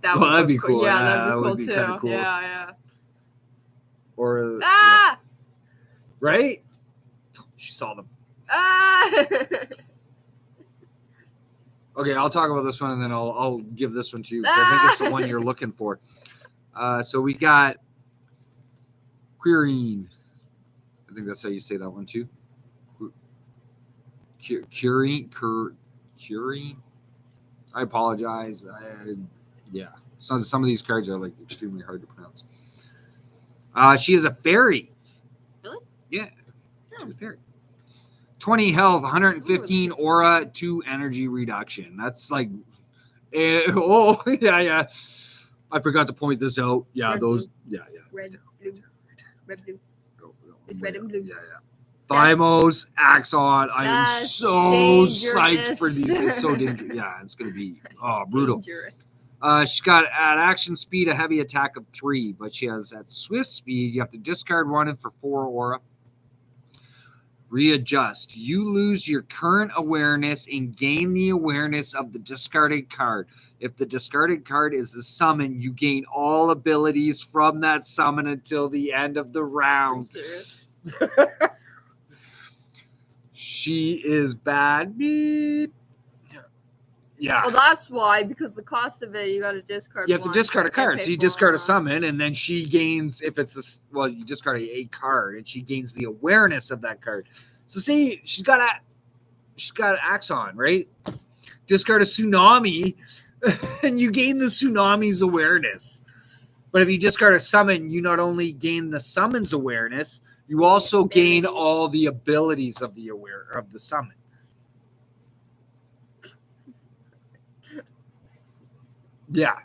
That'd be cool. Yeah, that that'd would be be cool too. kinda cool. Yeah. Or Ah! Yeah. Right? She saw them. Ah! Okay, I'll talk about this one and then I'll give this one to you because I think it's the one you're looking for. So we got Quirine. I think that's how you say that one too. Quirine. I apologize. Yeah, some of these cards are like extremely hard to pronounce. She is a fairy. Really? Yeah, she's a fairy. 20 health, 115 aura, 2 energy reduction. That's like, yeah. I forgot to point this out. Yeah, red, those. Blue. Yeah. Red, blue. It's red and blue. Yeah. Thymos, Axon. I am so dangerous. psyched for these. It's so dangerous. Yeah, it's gonna be brutal. Dangerous. She's got at action speed a heavy attack of 3, but she has at swift speed. You have to discard 1 and for 4 aura. Readjust. You lose your current awareness and gain the awareness of the discarded card. If the discarded card is a summon, you gain all abilities from that summon until the end of the round. She is bad. Beep. Yeah. Well, that's why, because the cost of it, you got to discard. You have to discard a card. So you discard a summon, and then she gains, if it's you discard a card, and she gains the awareness of that card. So see, she's got Axon, right? Discard a tsunami, and you gain the tsunami's awareness. But if you discard a summon, you not only gain the summon's awareness, you also gain all the abilities of the summon. Yeah.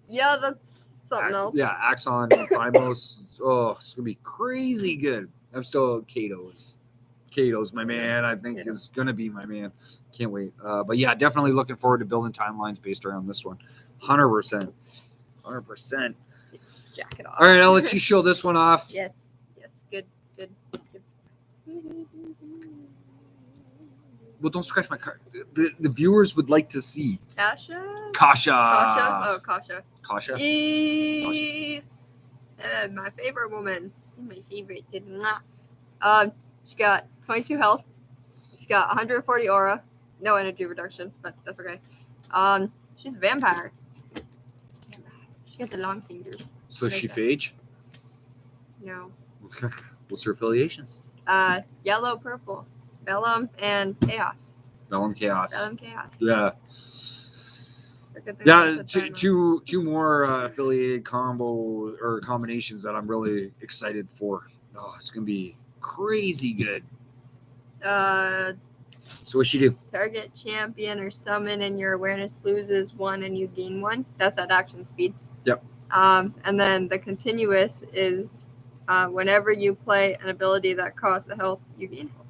Yeah, that's something else. Yeah, Axon, Thymos. Oh, it's gonna be crazy good. I'm still Kato's my man. I think is gonna be my man. Can't wait. But yeah, definitely looking forward to building timelines based around this one. 100%. 100%. Jack it off. All right, I'll let you show this one off. Yes. Good. Well, don't scratch my card. The viewers would like to see. Kasha. Kasha. Kasha. My favorite woman. My favorite did not. She got 22 health. She's got 140 aura. No energy reduction, but that's okay. She's a vampire. She got the long fingers. So is she phage? No. What's her affiliations? Yellow, purple. Vellum and Chaos. Vellum Chaos. Yeah. Yeah, two more affiliated combinations that I'm really excited for. Oh, it's gonna be crazy good. So what she do? Target champion or summon and your awareness loses 1 and you gain 1. That's at action speed. Yep. And then the continuous is whenever you play an ability that costs a health, you gain health.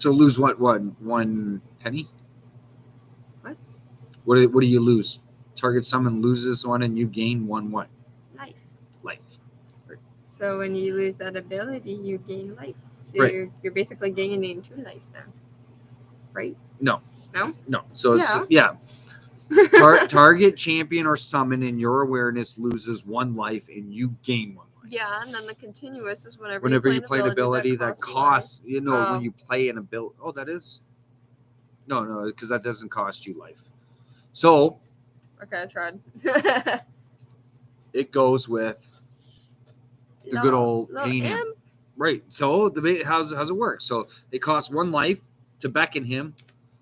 So lose one penny? What? What do you lose? Target summon loses one and you gain one what? Life. Life. Right. So when you lose that ability, you gain life. So Right. you're basically gaining 2 lives then. Right? No. No? No. So target champion or summon in your awareness loses 1 life and you gain 1 life. Yeah, and then the continuous is whenever you play an ability that costs, when you play an ability. Oh, that is? No, because that doesn't cost you life. So. Okay, I tried. It goes with the good old Him. Right. So how's it work? So it costs 1 life to beckon him.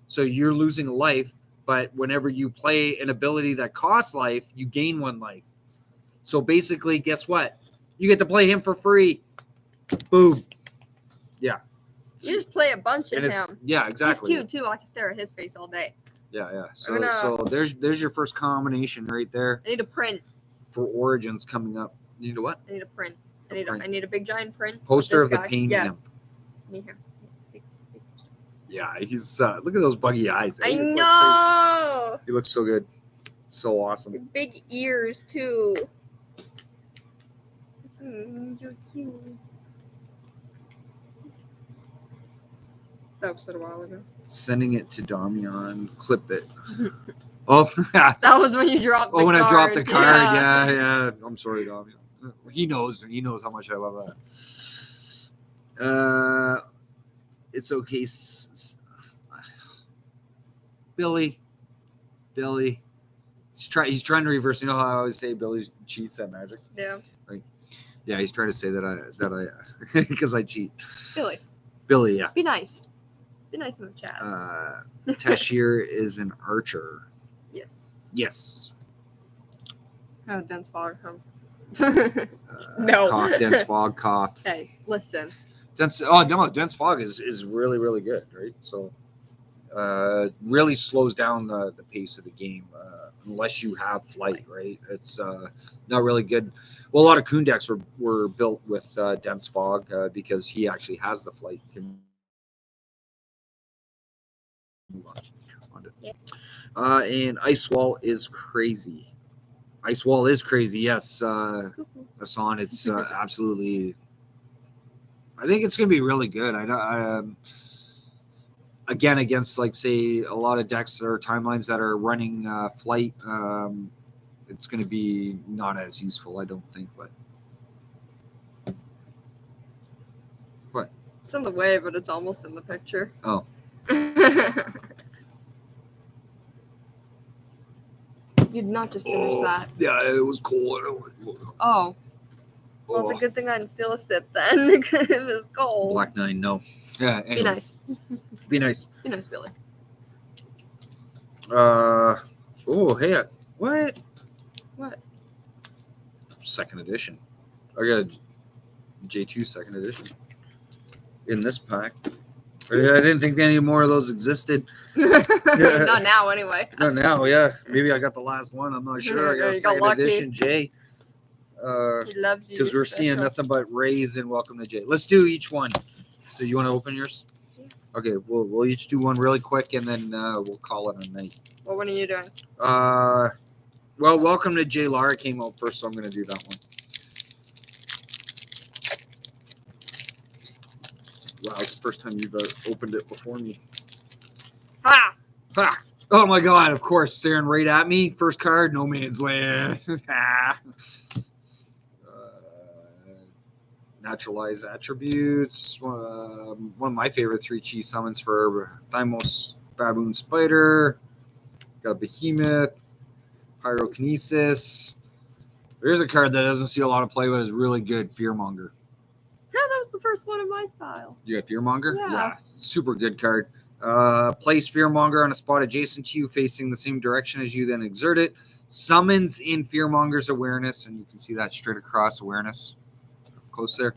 So you're losing a life, but whenever you play an ability that costs life, you gain 1 life. So basically, guess what? You get to play him for free. Boom. Yeah. You just play a bunch of him. Yeah, exactly. He's cute too. I can stare at his face all day. Yeah. So there's your first combination right there. I need a print. For Origins coming up. You need a what? I need a print. I need a big giant print. Poster of the painting. Yes. Me here. Yeah, he's look at those buggy eyes. I know. He looks so good. So awesome. Big ears too. You're cute. That was a while ago. Sending it to Damian. Clip it. Oh, that was when you dropped the card. when I dropped the card. Yeah. I'm sorry, Damian. He knows how much I love that. It's okay. Billy. He's trying to reverse. You know how I always say Billy cheats at Magic? Yeah. Right. Yeah, he's trying to say that I because I cheat. Billy, yeah. Be nice. Be nice in the chat. Tashir is an archer. Yes. Oh, dense fog. No. Cough, dense fog, cough. Hey, listen. Dense fog is really, really good, right? So really slows down the pace of the game unless you have flight, right? It's not really good. Well, a lot of Kun decks were built with dense fog because he actually has the flight. And Ice Wall is crazy. Yes, Hassan. It's absolutely. I think it's going to be really good. Again, against say a lot of decks or timelines that are running flight, it's going to be not as useful, I don't think. But what? It's in the way, but it's almost in the picture. Oh. You'd not just finish that. Yeah, it was cold. Oh. Well, it's a good thing I didn't steal a sip then, because it was cold. Black 9, no. Yeah, anyway. Be nice. Be nice. Be nice, Billy. Oh, hey. What? What? 2nd edition. I got a J2 2nd edition in this pack. I didn't think any more of those existed. Not now, anyway. Not now, yeah. Maybe I got the last one. I'm not sure. I got a 2nd edition J. He loves you. Because we're seeing nothing but Rays and Welcome to Jay. Let's do each one. So you want to open yours? Yeah. Okay, we'll each do one really quick, and then we'll call it a night. Well, what are you doing? Well, Welcome to Jay Lara came out first, so I'm going to do that one. Wow, it's the first time you've opened it before me. Ha! Ha! Oh my God! Of course, staring right at me. First card, No Man's Land. Naturalized attributes. One of my favorite 3 cheese summons for Thymos Baboon Spider. Got a Behemoth, Pyrokinesis. There's a card that doesn't see a lot of play, but is really good. Fearmonger. Yeah, that was the first one in my file. You got Fearmonger? Yeah. Super good card. Place Fearmonger on a spot adjacent to you, facing the same direction as you, then exert it. Summons in Fearmonger's awareness, and you can see that straight across awareness. Close there.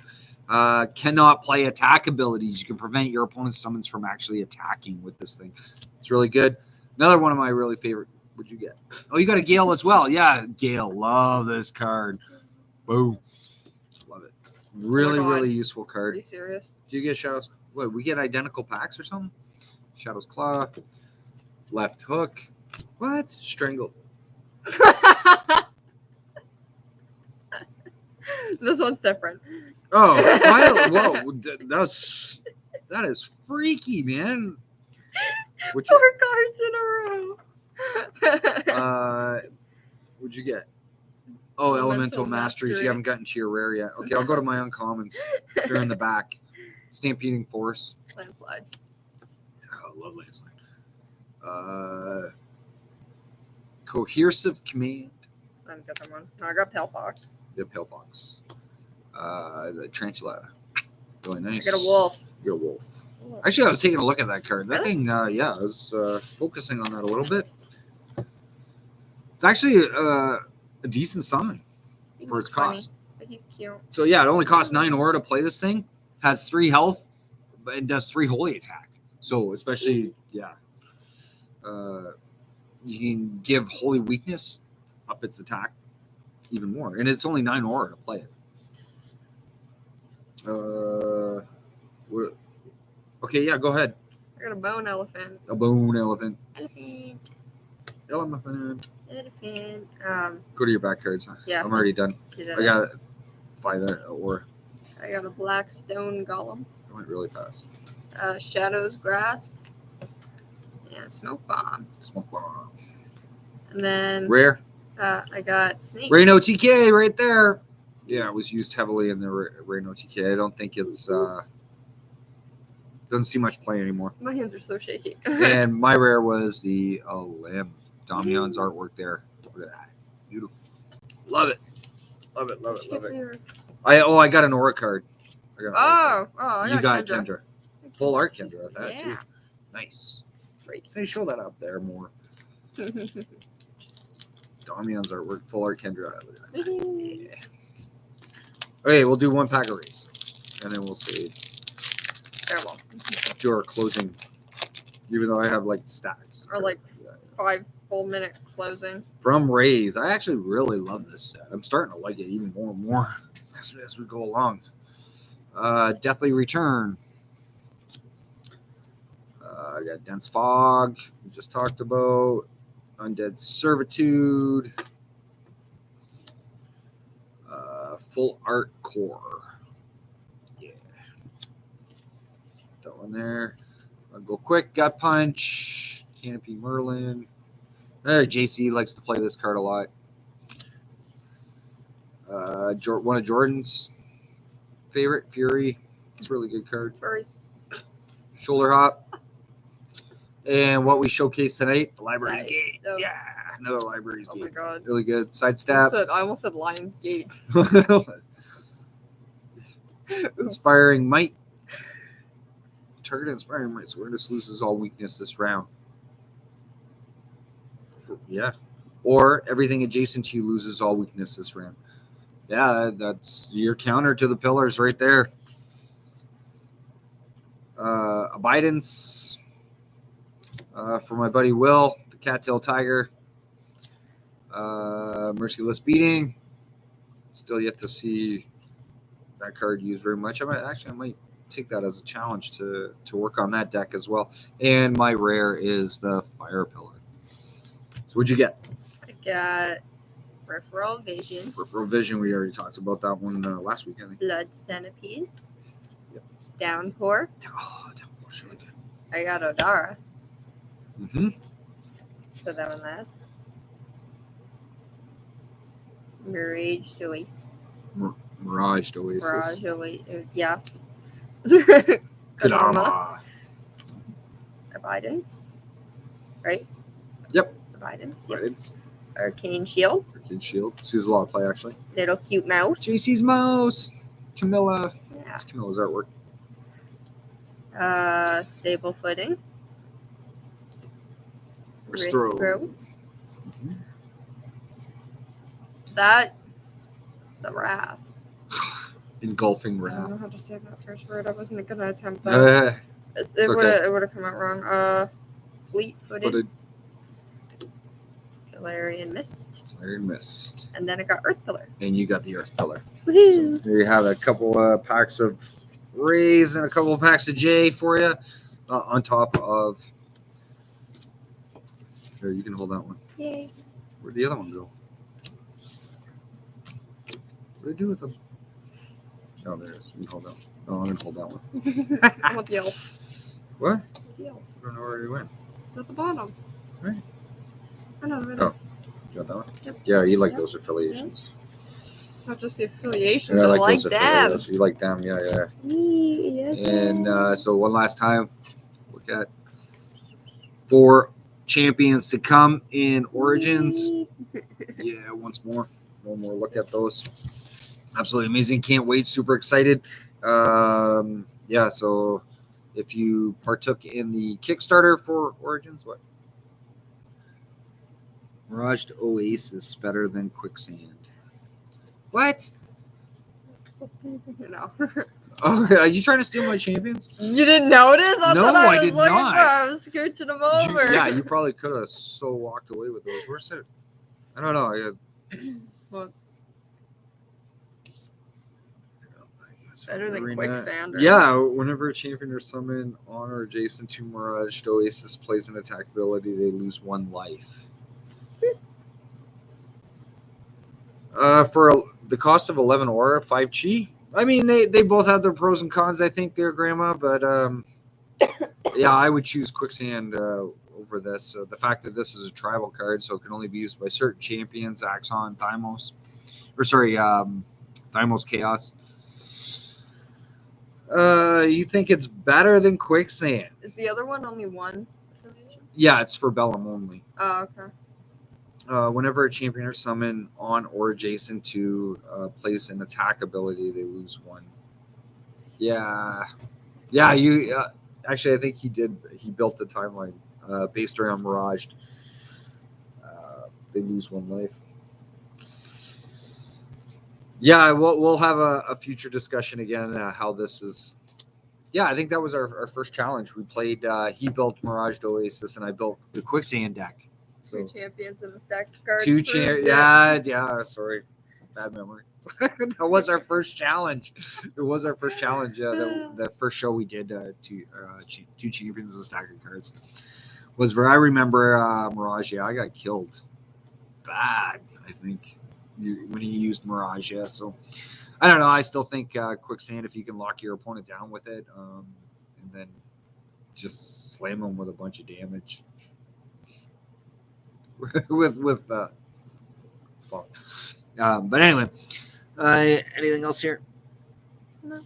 Cannot play attack abilities. You can prevent your opponent's summons from actually attacking with this thing. It's really good. Another one of my really favorite. What'd you get? Oh, you got a Gale as well. Yeah, Gale. Love this card. Boom. Love it. Really, really useful card. Are you serious? Do you get Shadows? what, we get identical packs or something? Shadow's Claw, Left Hook. What? Strangle. This one's different. Oh, whoa! That is freaky, man. Which 4 cards in a row. What'd you get? Oh, Elemental Masteries. Mastery. You haven't gotten to your rare yet. Okay, I'll go to my uncommons. They're in the back. Stampeding Force. Landslide. Oh, love Landslide. Coercive Command. I'm a different one. No, I got Pale Fox. The Pillbox. The Tarantula. Really nice. I got a wolf. You got a wolf. Actually, I was taking a look at that card. That Really? thing, yeah, I was focusing on that a little bit. It's actually a decent summon for its cost. But he's cute. So yeah, it only costs 9 aura to play this thing. Has 3 health, but it does 3 holy attack. So especially, yeah, you can give holy weakness up its attack even more, and it's only 9 aura to play it. Okay, yeah, go ahead. I got a bone elephant. A bone elephant. Elephant. Elephant. Elephant. Go to your back cards. Yeah. I'm already done. I got 5 aura. I got a black stone golem. I went really fast. Shadow's grasp. And smoke bomb. Smoke bomb. And then Rare. I got snake. Reno TK right there. Yeah, it was used heavily in the Reno TK. I don't think it's doesn't see much play anymore. My hands are so shaky. And my rare was the Limb. Damian's artwork there. Look at that. Beautiful. Love it. Love it. Love it. Love it. I got an aura card. I You got Kendra. Full art Kendra at that Yeah. too. Nice. Great. Can you show that up there more? Damian's artwork, full art Kendra. Look at that. Yeah. Okay, we'll do 1 pack of rays, and then we'll see. Terrible. Do our closing, even though I have like stacks. Or like 5 full minute closing. From Rays, I actually really love this set. I'm starting to like it even more and more as we go along. Deathly Return. I got Dense Fog, we just talked about. Undead Servitude. Full Art Core. Yeah. That one there. I'll go quick. Gut Punch. Canopy Merlin. JC likes to play this card a lot. One of Jordan's favorite, Fury. It's a really good card. Furry. Shoulder Hop. And what we showcased tonight, the Library's Gate. Oh. Yeah, another Library's Oh Gate. my god. Really good. Sidestep. I almost said Lion's Gate. Inspiring Might. Target Inspiring Might. So Awareness loses all weakness this round. Yeah. Or everything adjacent to you loses all weakness this round. Yeah, that's your counter to the pillars right there. Abidance. For my buddy Will, the Cattail Tiger. Merciless Beating. Still yet to see that card used very much. I might take that as a challenge to work on that deck as well. And my rare is the Fire Pillar. So what'd you get? I got Peripheral Vision. Peripheral Vision, we already talked about that one last week, I think. Blood Centipede. Yep. Downpour. Oh, Downpour's really good. I got Odara. Mm-hmm. So that one last. Mirage Oasis. Mirage Oasis. Mirage Oasis. Yeah. Kadama. Abidance. Right? Yep. Abidance. Yep. Right. Arcane Shield. Arcane Shield. Sees a lot of play, actually. Little Cute Mouse. JC's Mouse. Camilla. Yeah. That's Camilla's artwork. Stable Footing. Wrist throw. Mm-hmm. That's a wrath. Engulfing I don't know wrath. how to say that first word. I wasn't gonna attempt that. It would have come out wrong. Fleet Footed. Valerian Mist. Valerian Mist. And then I got Earth Pillar. And you got the Earth Pillar. Woohoo! So there you have a couple packs of Rays and a couple of packs of J for you on top of. Here, you can hold that one. Yay. Where'd the other one go? What did I do with them? Oh, there it is. You can hold that one. No, I'm going to hold that one. I want the elf. What? The elf. I don't know where he went. It's at the bottom. Right. I know, right Oh. You got that one? Yep. Yeah, you like Yep. those affiliations. It's not just the affiliations, Yeah, I like those them. affiliations. You like them, yeah. And so one last time, look at 4 champions to come in Origins. Yeah, once more. One more look at those. Absolutely amazing. Can't wait. Super excited. Yeah, so if you partook in the Kickstarter for Origins, what? Mirage Oasis better than Quicksand. What? No. Oh, are you trying to steal my champions? You didn't notice? I No, thought I I was did looking not. For, I was scooching them over. Yeah, you probably could have so walked away with those. Where's it? I don't know. What? Better than Arena. Quicksand. Yeah, whenever a champion or summon on or adjacent to Mirage Oasis plays an attack ability, they lose 1 life. For the cost of 11 aura, 5 chi. I mean, they both have their pros and cons, I think, there, Grandma. But yeah, I would choose Quicksand over this. The fact that this is a tribal card, so it can only be used by certain champions, Axon, Thymos. Or sorry, Thymos Chaos. You think it's better than Quicksand? Is the other one only one affiliation? Yeah, it's for Bellum only. Oh, okay. Whenever a champion or summon on or adjacent to plays an attack ability, they lose 1. Yeah. You actually, I think he did. He built the timeline based around Mirage. They lose 1 life. Yeah, we'll have a future discussion again how this is. Yeah, I think that was our first challenge. We played. He built Mirage Oasis, and I built the Quicksand deck. So 2 champions in the stack of cards. 2 champions. Yeah. Sorry, bad memory. That was our first challenge. It was our first challenge. The first show we did 2 champions in the stack of cards was where I remember Mirage. Yeah, I got killed bad. I think when he used Mirage. Yeah, so I don't know. I still think Quicksand, if you can lock your opponent down with it, and then just slam them with a bunch of damage. with fuck. But anyway, anything else here? No.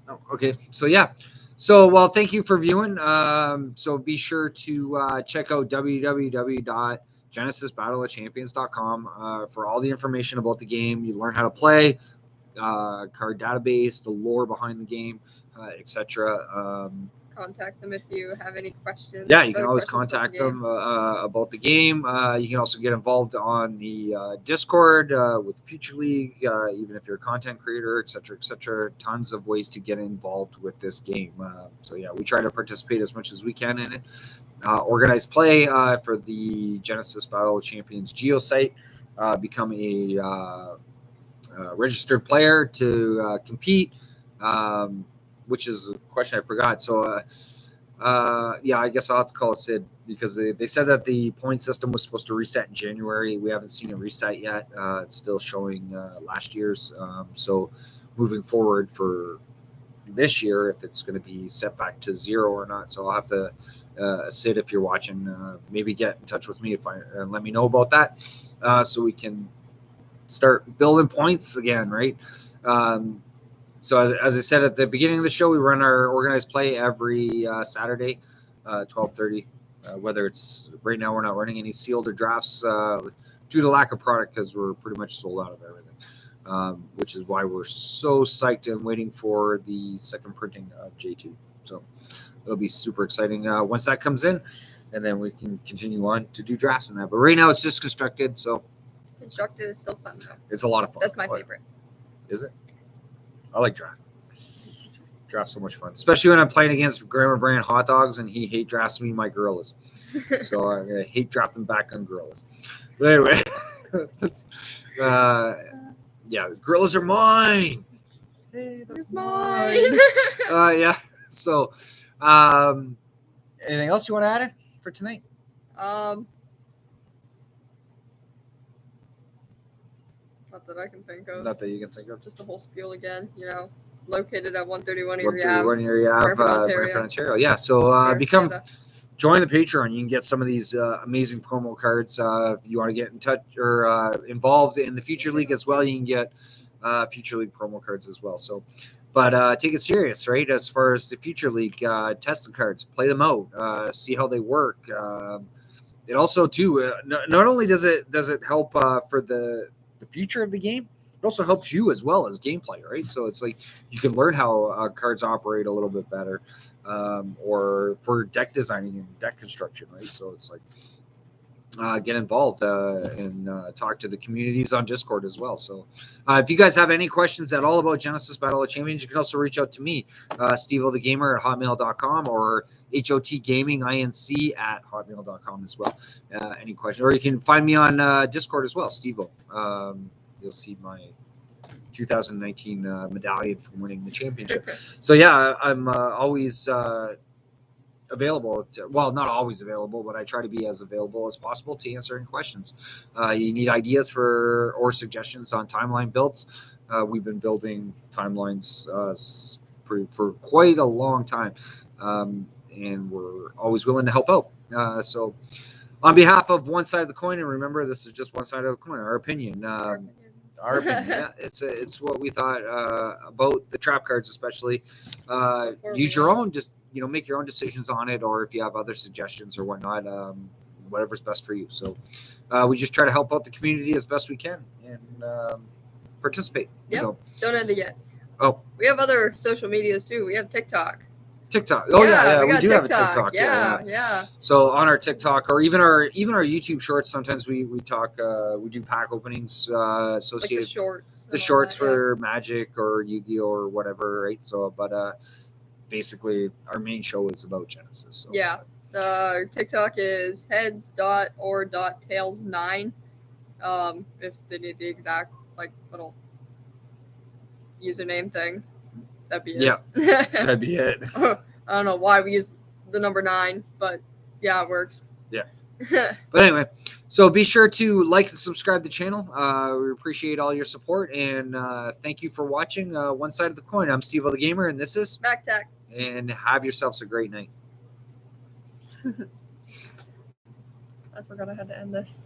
No. Okay. So yeah. So well, thank you for viewing. So be sure to check out www.genesisbattleofchampions.com for all the information about the game. You learn how to play, card database, the lore behind the game, etc. Contact them if you have any questions. Yeah, you can always contact them about the game. You can also get involved on the Discord with Future League, even if you're a content creator, etc. Tons of ways to get involved with this game. So yeah, we try to participate as much as we can in it. Organized play for the Genesis Battle of Champions Geo site. Become a registered player to compete. Which is a question I forgot. So, yeah, I guess I'll have to call Sid because they said that the point system was supposed to reset in January. We haven't seen a reset yet. It's still showing last year's. So moving forward for this year, if it's going to be set back to 0 or not. So I'll have to, Sid, if you're watching, maybe get in touch with me and let me know about that so we can start building points again, right? So as I said at the beginning of the show, we run our organized play every Saturday, 12:30. Whether it's right now, we're not running any sealed or drafts due to lack of product because we're pretty much sold out of everything, which is why we're so psyched and waiting for the second printing of J2. So it'll be super exciting once that comes in, and then we can continue on to do drafts in that. But right now, it's just constructed, so Constructed is still fun though. it's a lot of fun. That's my favorite. Is it? I like draft. Draft's so much fun, especially when I'm playing against Grandma Brand hot dogs and he hate drafts me my gorillas. So I hate drafting back on gorillas. But anyway, that's, yeah, the gorillas are mine. Hey, that's It's mine. Yeah. So, anything else you want to add for tonight? Not that I can think of. Not that you can think of. Just a whole spiel again. Located at 131 Erie 131 Erie Ave, Brantford, Ontario. Yeah. So join the Patreon. You can get some of these amazing promo cards. If you want to get in touch or involved in the Future League as well, you can get Future League promo cards as well. So, but take it serious, right? As far as the Future League, test the cards, play them out, see how they work. It also too not only does it help for the future of the game, it also helps you as well as gameplay, right? So it's like you can learn how cards operate a little bit better, or for deck designing and deck construction, right? So it's like get involved and talk to the communities on Discord as well. So if you guys have any questions at all about Genesis Battle of Champions, you can also reach out to me, Steveo the Gamer at hotmail.com, or HOTGamingINC at hotmail.com as well. Any questions, or you can find me on Discord as well, Steveo. You'll see my 2019 medallion from winning the championship. So yeah, I'm always available not always available, but I try to be as available as possible to answer any questions. You need ideas or suggestions on timeline builds. We've been building timelines for quite a long time, and we're always willing to help out. So on behalf of One Side of the Coin, and remember, this is just one side of the coin, our opinion. Our opinion, yeah, it's what we thought about the trap cards, especially. Use your own, just make your own decisions on it, or if you have other suggestions or whatnot, whatever's best for you. So we just try to help out the community as best we can and participate. Yep. So don't end it yet. Oh, we have other social medias too. We have TikTok. Oh yeah, we do have a TikTok. Yeah. So on our TikTok, or even our YouTube shorts, sometimes we talk. We do pack openings associated like the shorts for Magic or Yu-Gi-Oh or whatever, right? So, but basically, our main show is about Genesis. So. Yeah. Our TikTok is heads.or.tails9. If they need the exact little username thing, that'd be it. Yeah, that'd be it. I don't know why we use the number 9, but yeah, it works. Yeah. But anyway, so be sure to like and subscribe to the channel. We appreciate all your support, and thank you for watching One Side of the Coin. I'm Steveo the Gamer, and this is Mack-Attack. And have yourselves a great night. I forgot I had to end this.